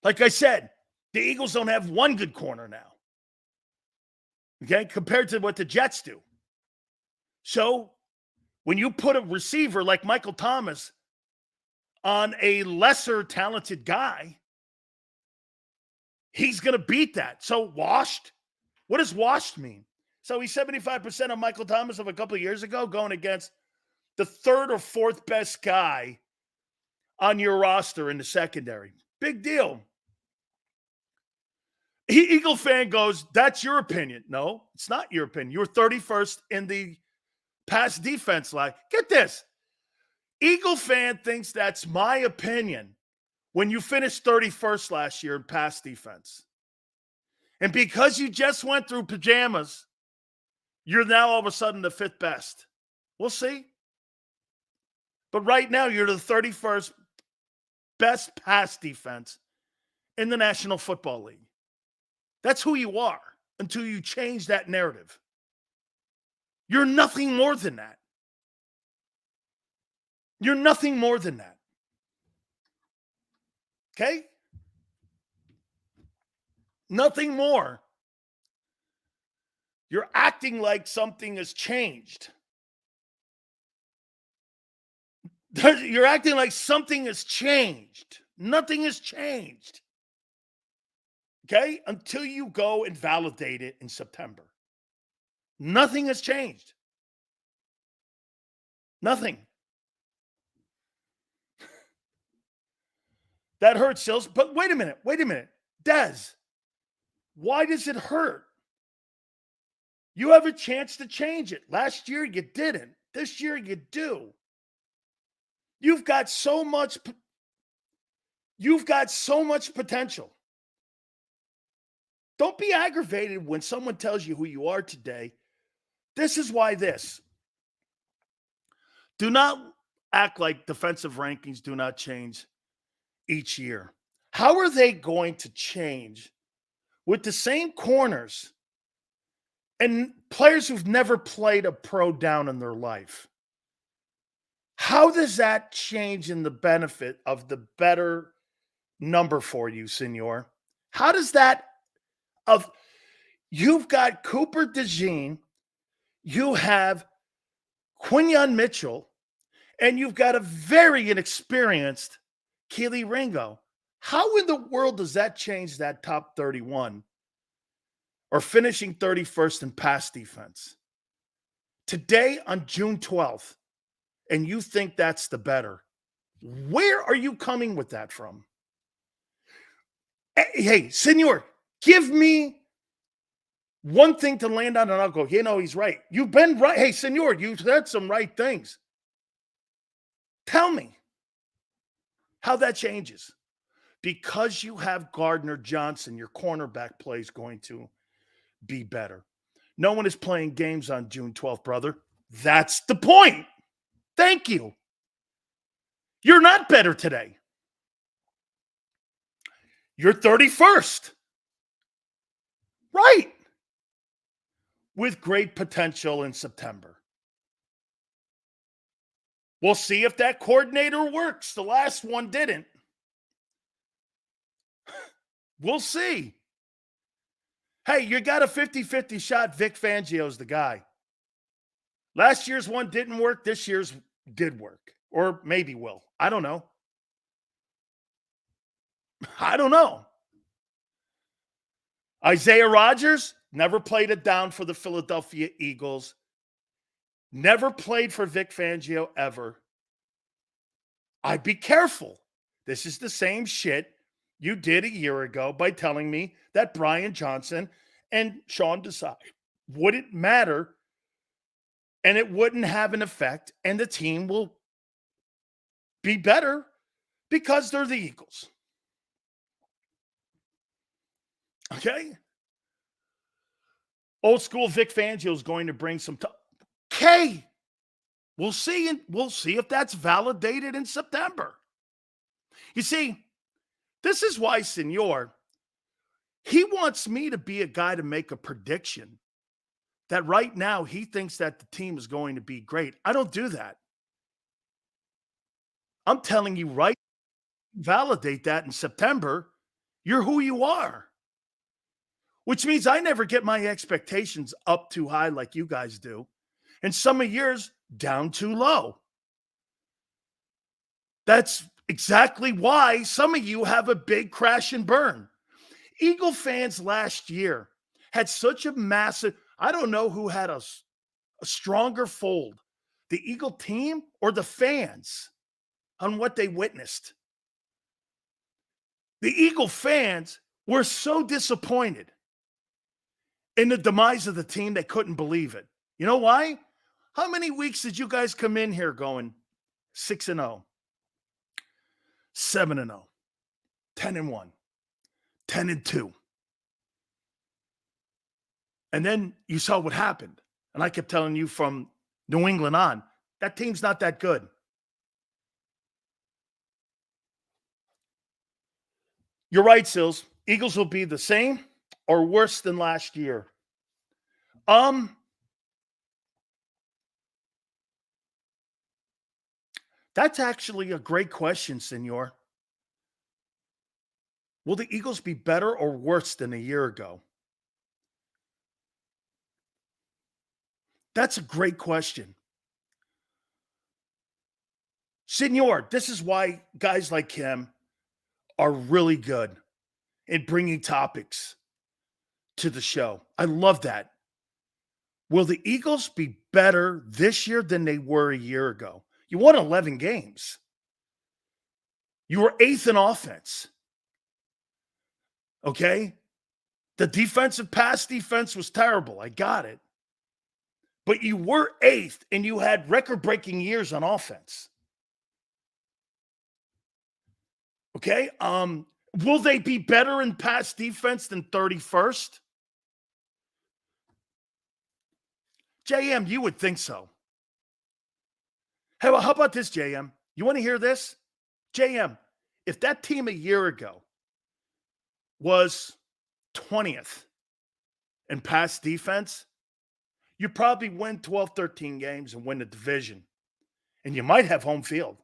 Like I said, the Eagles don't have one good corner now. Okay, compared to what the Jets do. So when you put a receiver like Michael Thomas on a lesser talented guy, he's going to beat that. So washed? What does washed mean? So he's 75% of Michael Thomas of a couple of years ago going against the third or fourth best guy on your roster in the secondary. Big deal. Eagle fan goes, that's your opinion. No, it's not your opinion. You're 31st in the pass defense line. Get this. Eagle fan thinks that's my opinion when you finished 31st last year in pass defense. And because you just went through pajamas, you're now all of a sudden the fifth best. We'll see. But right now, you're the 31st best pass defense in the National Football League. That's who you are until you change that narrative. You're nothing more than that. You're nothing more than that. Okay? Nothing more. You're acting like something has changed. You're acting like something has changed. Nothing has changed. Okay? Until you go and validate it in September. Nothing has changed. Nothing. That hurts, Sills. But wait a minute. Des, why does it hurt? You have a chance to change it. Last year, you didn't. This year, you do. You've got so much potential. Don't be aggravated when someone tells you who you are today. This is why this. Do not act like defensive rankings do not change each year. How are they going to change with the same corners and players who've never played a pro down in their life? How does that change in the benefit of the better number for you, senor? How does that you've got Cooper DeJean, you have Quinyon Mitchell, and you've got a very inexperienced Keely Ringo. How in the world does that change that top 31 or finishing 31st in pass defense today on June 12th? And you think that's the better? Where are you coming with that from? Hey, senor, give me one thing to land on and I'll go, he's right. You've been right. Hey, senor, you've said some right things. Tell me how that changes. Because you have Gardner Johnson, your cornerback play is going to be better. No one is playing games on June 12th, brother. That's the point. Thank you. You're not better today. You're 31st. Right. With great potential in September. We'll see if that coordinator works. The last one didn't. We'll see. Hey, you got a 50-50 shot. Vic Fangio's the guy. Last year's one didn't work. This year's did work. Or maybe will. I don't know. Isaiah Rodgers never played it down for the Philadelphia Eagles. Never played for Vic Fangio ever. I'd be careful. This is the same shit you did a year ago by telling me that Brian Johnson and Sean Desai wouldn't matter and it wouldn't have an effect and the team will be better because they're the Eagles. Okay? Old school Vic Fangio is going to bring some Okay. We'll see if that's validated in September. You see, this is why, senor, he wants me to be a guy to make a prediction that right now he thinks that the team is going to be great. I don't do that. I'm telling you right, validate that in September, you're who you are. Which means I never get my expectations up too high like you guys do. And some of yours down too low. That's exactly why some of you have a big crash and burn. Eagle fans last year had such a massive, I don't know who had a stronger fold, the Eagle team or the fans on what they witnessed. The Eagle fans were so disappointed in the demise of the team, they couldn't believe it. You know why? How many weeks did you guys come in here going 6-0, 7-0, 10-1, 10-2? And then you saw what happened. And I kept telling you from New England on, that team's not that good. You're right, Sills. Eagles will be the same or worse than last year? That's actually a great question, Senor. Will the Eagles be better or worse than a year ago? That's a great question. Senor, this is why guys like him are really good in bringing topics to the show. I love that. Will the Eagles be better this year than they were a year ago? You won 11 games. You were 8th in offense. Okay? The pass defense was terrible. I got it. But you were 8th and you had record-breaking years on offense. Okay? Will they be better in pass defense than 31st? JM, you would think so. Hey, well, how about this, JM? You want to hear this? JM, if that team a year ago was 20th in pass defense, you probably win 12, 13 games and win the division. And you might have home field.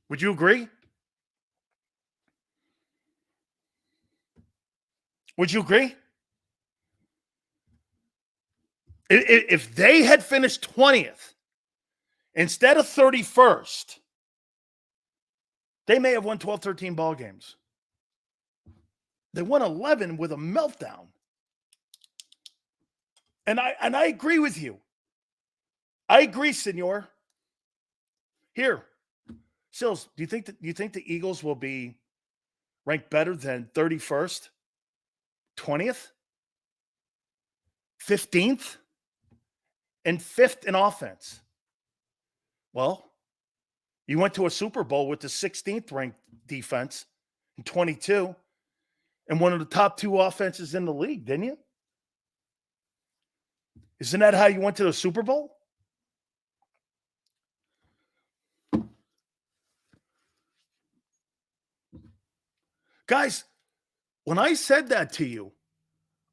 Would you agree? Would you agree? If they had finished 20th instead of 31st, they may have won 12, 13 ball games. They won 11 with a meltdown. And I agree with you. I agree, Senor. Here, Sills, do you think the Eagles will be ranked better than 31st, 20th, 15th, and 5th in offense? Well, you went to a Super Bowl with the 16th ranked defense in 22 and one of the top 2 offenses in the league, didn't you? Isn't that how you went to the Super Bowl? Guys, when I said that to you,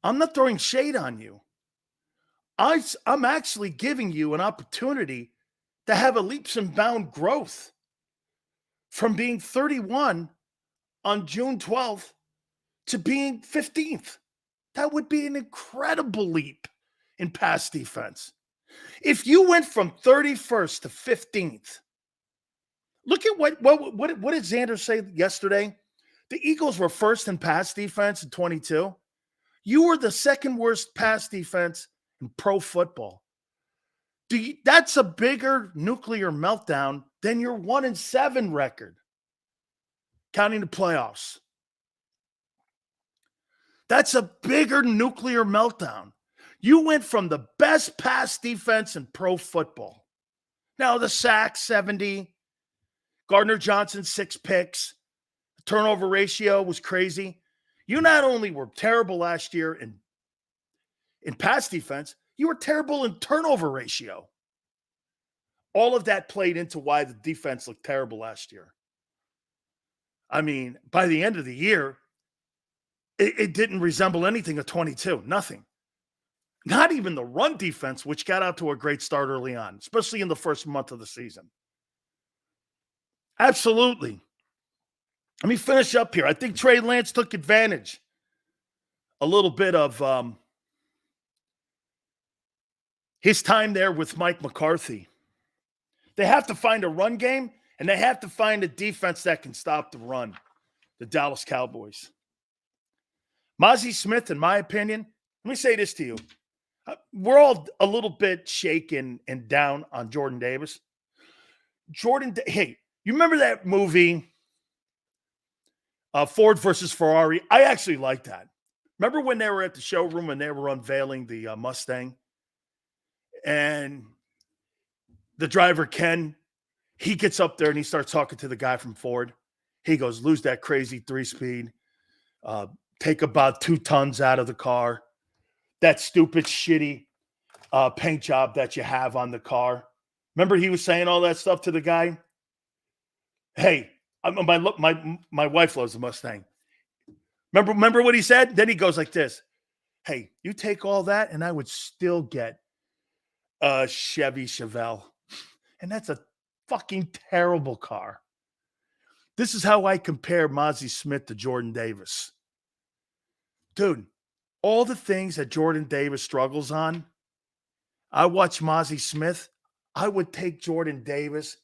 I'm not throwing shade on you. I'm actually giving you an opportunity to have a leaps and bound growth from being 31 on June 12th to being 15th. That would be an incredible leap in pass defense. If you went from 31st to 15th, look at what did Xander say yesterday? The Eagles were first in pass defense in 22. You were the second worst pass defense in pro football. That's a bigger nuclear meltdown than your 1-7 record, counting the playoffs. That's a bigger nuclear meltdown. You went from the best pass defense in pro football. Now the sack, 70. Gardner Johnson, 6 picks. The turnover ratio was crazy. You not only were terrible last year in pass defense, you were terrible in turnover ratio. All of that played into why the defense looked terrible last year. I mean, by the end of the year, it didn't resemble anything of 22. Nothing. Not even the run defense, which got out to a great start early on, especially in the first month of the season. Absolutely. Let me finish up here. I think Trey Lance took advantage a little bit of his time there with Mike McCarthy. They have to find a run game, and they have to find a defense that can stop the run, the Dallas Cowboys. Mozzie Smith, in my opinion, let me say this to you. We're all a little bit shaken and down on Jordan Davis. Hey, you remember that movie, Ford versus Ferrari? I actually like that. Remember when they were at the showroom and they were unveiling the Mustang? And the driver, Ken, he gets up there and he starts talking to the guy from Ford. He goes, lose that crazy 3-speed. Take about 2 tons out of the car. That stupid, shitty paint job that you have on the car. Remember he was saying all that stuff to the guy? Hey, my wife loves the Mustang. Remember what he said? Then he goes like this. Hey, you take all that and I would still get a Chevy Chevelle. And that's a fucking terrible car. This is how I compare Mozzie Smith to Jordan Davis. Dude, all the things that Jordan Davis struggles on, I watch Mozzie Smith. I would take Jordan Davis,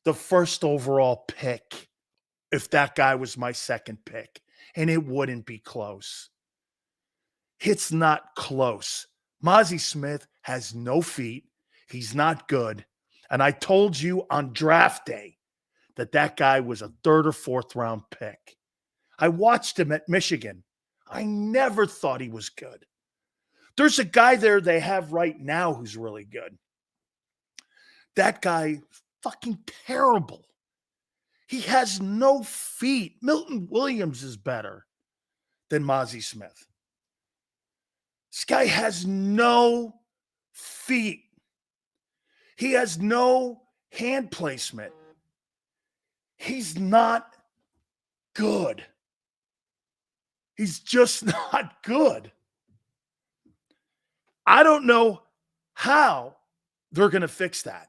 the first overall pick, if that guy was my second pick. And it wouldn't be close. It's not close. Mozzie Smith has no feet. He's not good. And I told you on draft day that guy was a third or fourth round pick. I watched him at Michigan. I never thought he was good. There's a guy there they have right now who's really good. That guy, fucking terrible. He has no feet. Milton Williams is better than Mozzie Smith. This guy has no feet. He has no hand placement. He's not good. He's just not good. I don't know how they're going to fix that.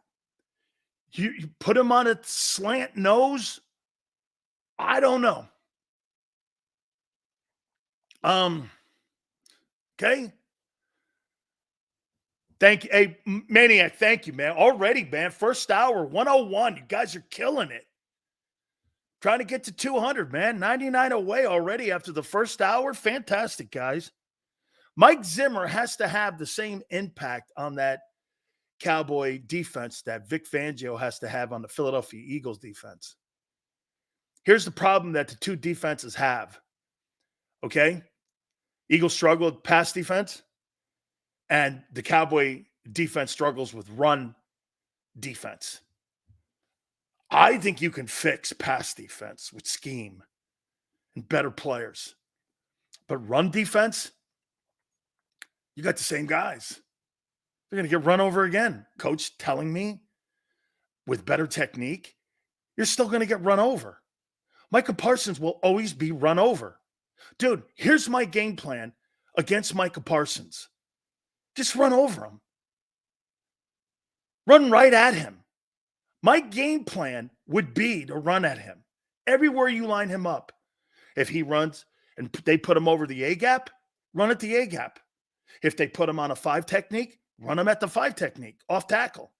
You put him on a slant nose? I don't know. Okay. Thank you. Hey, Maniac, thank you, man. Already, man. First hour, 101. You guys are killing it. Trying to get to 200, man. 99 away already after the first hour. Fantastic, guys. Mike Zimmer has to have the same impact on that Cowboy defense that Vic Fangio has to have on the Philadelphia Eagles defense. Here's the problem that the two defenses have. Okay? Eagles struggle with pass defense, and the Cowboy defense struggles with run defense. I think you can fix pass defense with scheme and better players. But run defense, you got the same guys. They're going to get run over again. Coach telling me with better technique, you're still going to get run over. Micah Parsons will always be run over. Dude, here's my game plan against Micah Parsons. Just run over him. Run right at him. My game plan would be to run at him everywhere you line him up. If he runs and they put him over the A-gap, run at the A-gap. If they put him on a 5 technique, run him at the 5 technique, off tackle.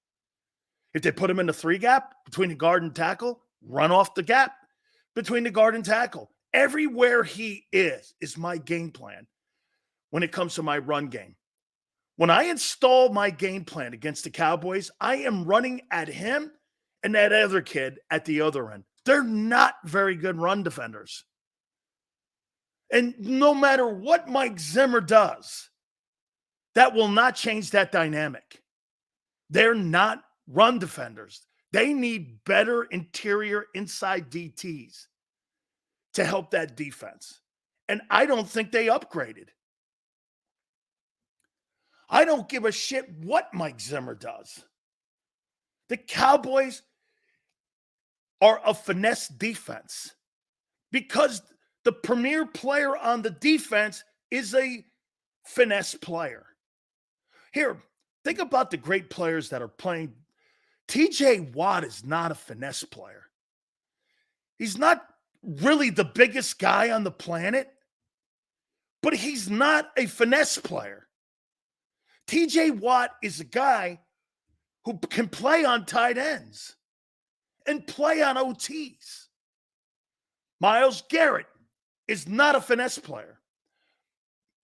If they put him in the 3-gap between the guard and tackle, run off the gap between the guard and tackle. Everywhere he is my game plan when it comes to my run game. When I install my game plan against the Cowboys, I am running at him and that other kid at the other end. They're not very good run defenders. And no matter what Mike Zimmer does, that will not change that dynamic. They're not run defenders. They need better interior inside DTs to help that defense. And I don't think they upgraded. I don't give a shit what Mike Zimmer does. The Cowboys are a finesse defense because the premier player on the defense is a finesse player. Here, think about the great players that are playing. TJ Watt is not a finesse player. He's not really the biggest guy on the planet, but he's not a finesse player. TJ Watt is a guy who can play on tight ends and play on OTs. Myles Garrett is not a finesse player.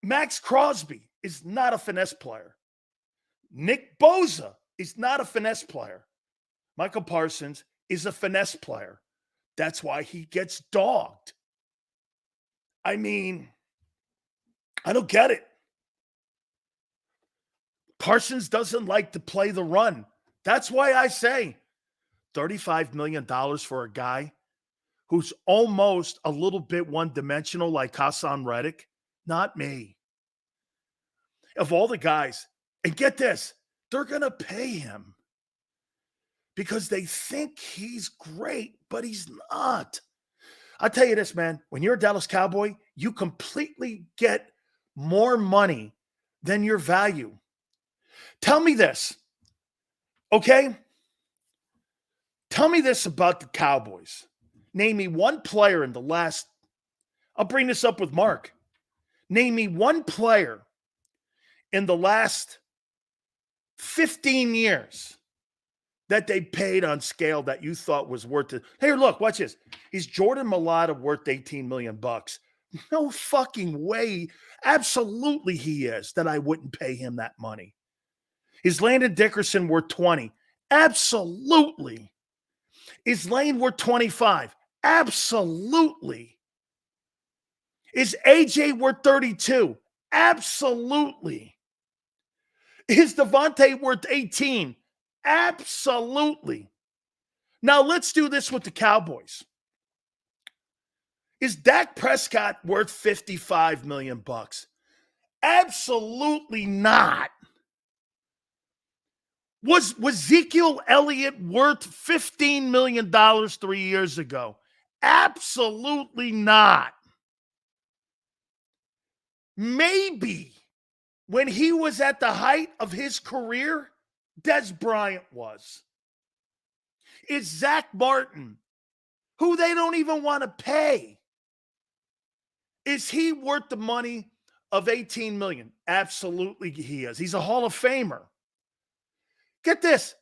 Max Crosby is not a finesse player. Nick Bosa is not a finesse player. Michael Parsons is a finesse player. That's why he gets dogged. I mean, I don't get it. Parsons doesn't like to play the run. That's why I say $35 million for a guy who's almost a little bit one-dimensional like Hassan Reddick. Not me. Of all the guys, and get this, they're going to pay him because they think he's great, but he's not. I'll tell you this, man. When you're a Dallas Cowboy, you completely get more money than your value. Tell me this, okay? Tell me this about the Cowboys. Name me one player in the last, I'll bring this up with Mark. Name me one player in the last 15 years that they paid on scale that you thought was worth it. Hey, look, watch this. Is Jordan Mailata worth $18 million? No fucking way. Absolutely he is, that I wouldn't pay him that money. Is Landon Dickerson worth 20? Absolutely. Is Lane worth 25? Absolutely. Is AJ worth 32? Absolutely. Is Devontae worth 18? Absolutely. Now let's do this with the Cowboys. Is Dak Prescott worth $55 million? Absolutely not. Was Ezekiel Elliott worth $15 million 3 years ago? Absolutely not. Maybe when he was at the height of his career, Des Bryant was. Is Zach Martin, who they don't even want to pay, is he worth the money of $18 million? Absolutely he is. He's a Hall of Famer. Get this.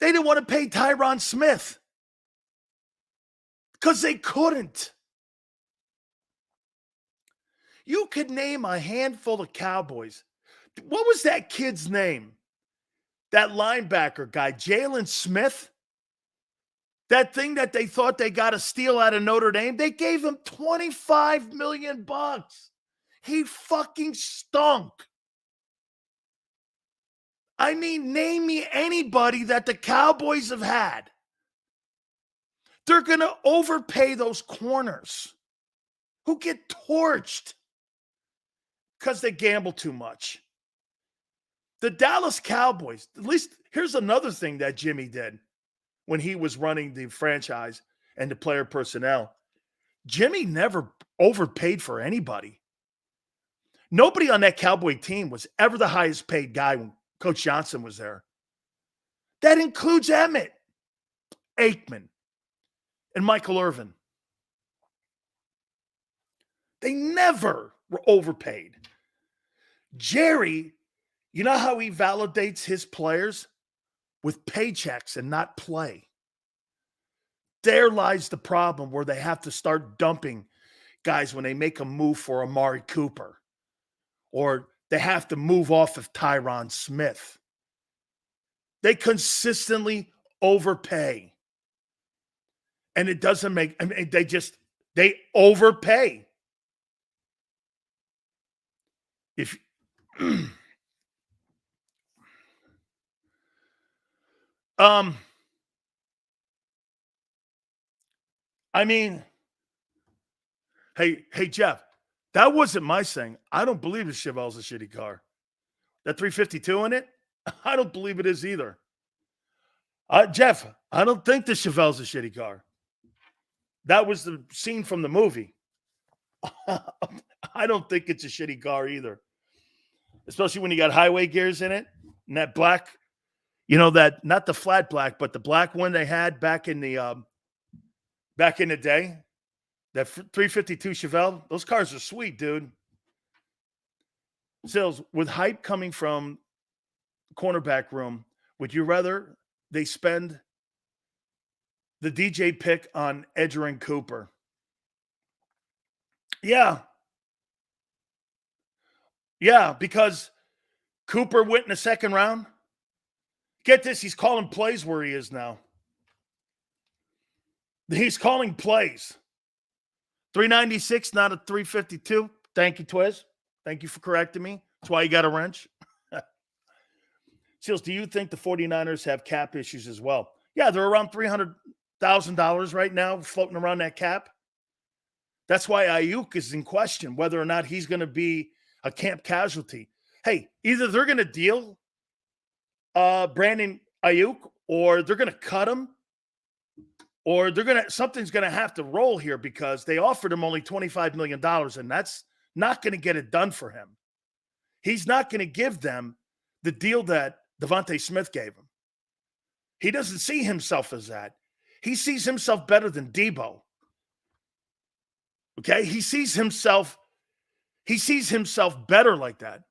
They didn't want to pay Tyron Smith because they couldn't. You could name a handful of Cowboys. What was that kid's name? That linebacker guy, Jalen Smith? That thing that they thought they got to steal out of Notre Dame? They gave him $25 million. He fucking stunk. I mean, name me anybody that the Cowboys have had. They're going to overpay those corners who get torched because they gamble too much. The Dallas Cowboys, at least here's another thing that Jimmy did when he was running the franchise and the player personnel. Jimmy never overpaid for anybody. Nobody on that Cowboy team was ever the highest paid guy when Coach Johnson was there. That includes Emmett, Aikman, and Michael Irvin. They never were overpaid. Jerry, you know how he validates his players? With paychecks and not play. There lies the problem where they have to start dumping guys when they make a move for Amari Cooper. Or they have to move off of Tyron Smith. They consistently overpay. And it doesn't make, I mean, they overpay. If I mean, hey, Jeff, that wasn't my saying. I don't believe the Chevelle's a shitty car. That 352 in it, I don't believe it is either. Jeff, I don't think the Chevelle's a shitty car. That was the scene from the movie. I don't think it's a shitty car either. Especially when you got highway gears in it and that black, you know, that not the flat black, but the black one they had back in the day. That 352 Chevelle, those cars are sweet, dude. Sills, with hype coming from cornerback room, would you rather they spend the DJ pick on Edgerrin Cooper? Yeah. Yeah, because Cooper went in the second round. Get this, he's calling plays where he is now. He's calling plays. 396, not a 352. Thank you, Twiz. Thank you for correcting me. That's why you got a wrench. Seals, do you think the 49ers have cap issues as well? Yeah, they're around $300,000 right now, floating around that cap. That's why Ayuk is in question, whether or not he's going to be a camp casualty. Hey, either they're going to deal Brandon Ayuk or they're going to cut him or something's gonna have to roll here because they offered him only $25 million, and that's not gonna get it done for him. He's not gonna give them the deal that Devontae Smith gave him. He doesn't see himself as that. He sees himself better than Debo. Okay? He sees himself better like that.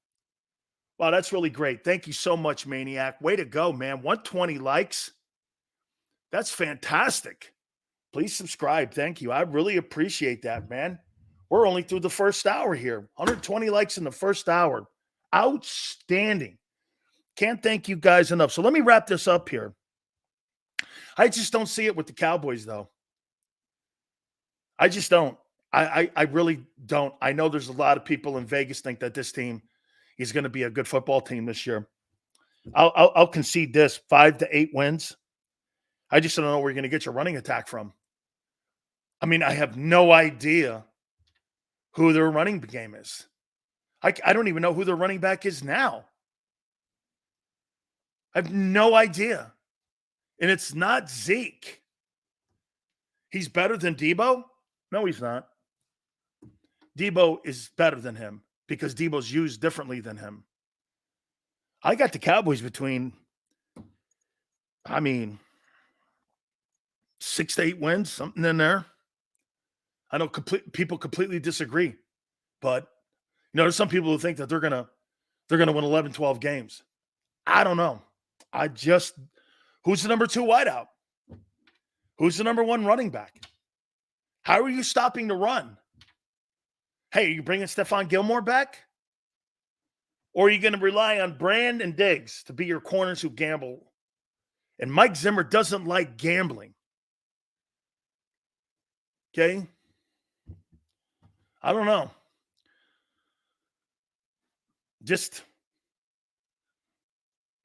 Wow, that's really great. Thank you so much, Maniac. Way to go, man. 120 likes. That's fantastic. Please subscribe. Thank you. I really appreciate that, man. We're only through the first hour here. 120 likes in the first hour. Outstanding. Can't thank you guys enough. So let me wrap this up here. I just don't see it with the Cowboys, though. I just don't. I really don't. I know there's a lot of people in Vegas think that this team is going to be a good football team this year. I'll concede this, 5 to 8 wins. I just don't know where you're going to get your running attack from. I mean, I have no idea who their running game is. I don't even know who their running back is now. I have no idea. And it's not Zeke. He's better than Debo? No, he's not. Debo is better than him because Debo's used differently than him. I got the Cowboys between, 6 to 8 wins, something in there. I know people completely disagree, but there's some people who think that they're gonna win 11, 12 games. I don't know. Who's the number 2 wideout? Who's the number 1 running back? How are you stopping the run? Hey, are you bringing Stephon Gilmore back? Or are you going to rely on Brand and Diggs to be your corners who gamble? And Mike Zimmer doesn't like gambling. Okay? I don't know. Just,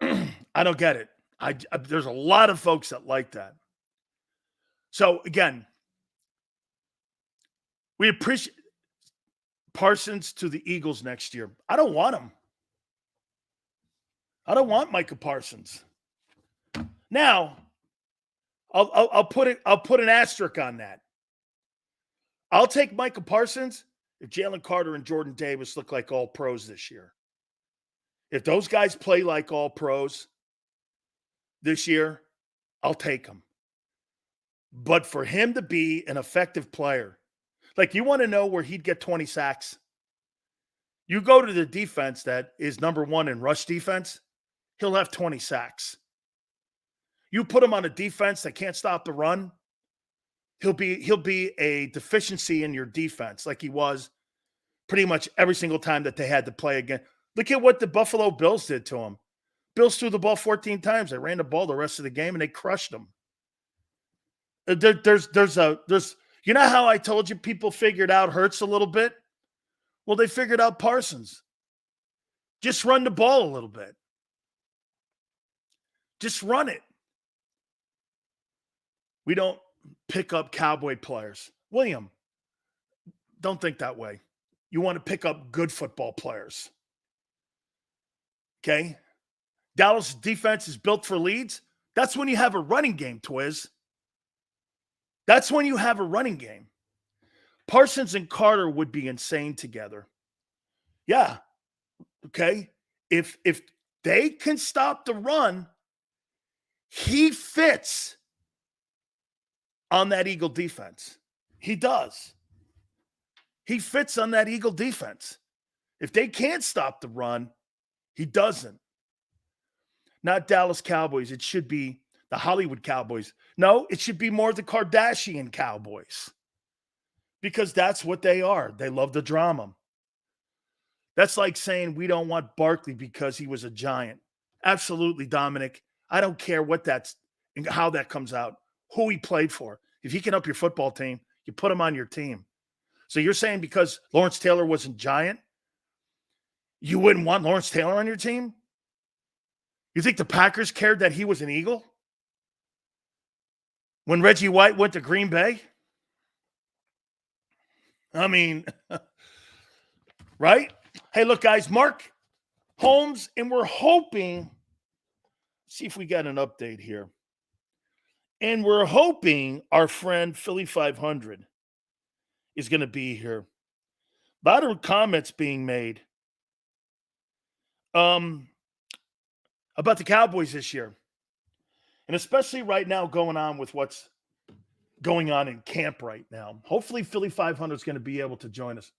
I don't get it. There's a lot of folks that like that. So, again, we appreciate Parsons to the Eagles next year. I don't want him. I don't want Micah Parsons. Now, I'll put an asterisk on that. I'll take Micah Parsons if Jalen Carter and Jordan Davis look like all pros this year. If those guys play like all pros this year, I'll take them. But for him to be an effective player, like you want to know where he'd get 20 sacks? You go to the defense that is number 1 in rush defense, he'll have 20 sacks. You put him on a defense that can't stop the run, he'll be a deficiency in your defense like he was pretty much every single time that they had to play again. Look at what the Buffalo Bills did to him. Bills threw the ball 14 times. They ran the ball the rest of the game, and they crushed them. There's you know how I told you people figured out Hurts a little bit? Well, they figured out Parsons. Just run the ball a little bit. Just run it. We don't pick up Cowboy players. William, don't think that way. You want to pick up good football players. Okay? Dallas' defense is built for leads. That's when you have a running game, Twiz. That's when you have a running game. Parsons and Carter would be insane together. Yeah. Okay? If they can stop the run, he fits on that Eagle defense. He does. He fits on that Eagle defense. If they can't stop the run, he doesn't. Not Dallas Cowboys. It should be the Hollywood Cowboys. No, it should be more the Kardashian Cowboys. Because that's what they are. They love the drama. That's like saying we don't want Barkley because he was a Giant. Absolutely, Dominic. I don't care what that's and how that comes out, who he played for. If he can help your football team, you put him on your team. So you're saying because Lawrence Taylor wasn't Giant, you wouldn't want Lawrence Taylor on your team? You think the Packers cared that he was an Eagle? When Reggie White went to Green Bay? I mean, right? Hey, look, guys, Mark Holmes, and we're hoping, see if we got an update here. And we're hoping our friend Philly 500 is going to be here. A lot of comments being made about the Cowboys this year. And especially right now going on with what's going on in camp right now. Hopefully Philly 500 is going to be able to join us.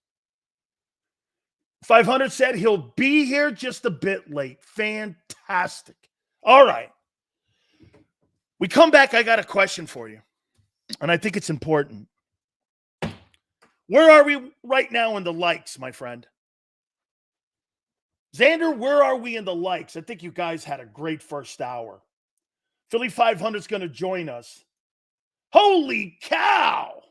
500 said he'll be here just a bit late. Fantastic. All right. We come back. I got a question for you, and I think it's important. Where are we right now in the likes, my friend? Xander, where are we in the likes? I think you guys had a great first hour. Philly 500 is going to join us. Holy cow!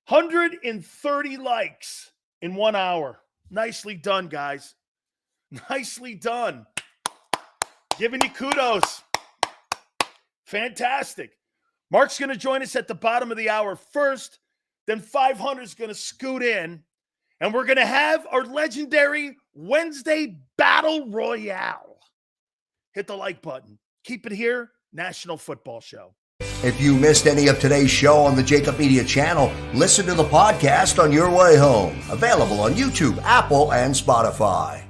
130 likes in 1 hour. Nicely done, guys. Nicely done. Giving you kudos. Fantastic. Mark's going to join us at the bottom of the hour first. Then 500 is going to scoot in. And we're going to have our legendary Wednesday Battle Royale. Hit the like button. Keep it here. National Football Show. If you missed any of today's show on the JAKIB Media channel, listen to the podcast on your way home. Available on YouTube, Apple, and Spotify.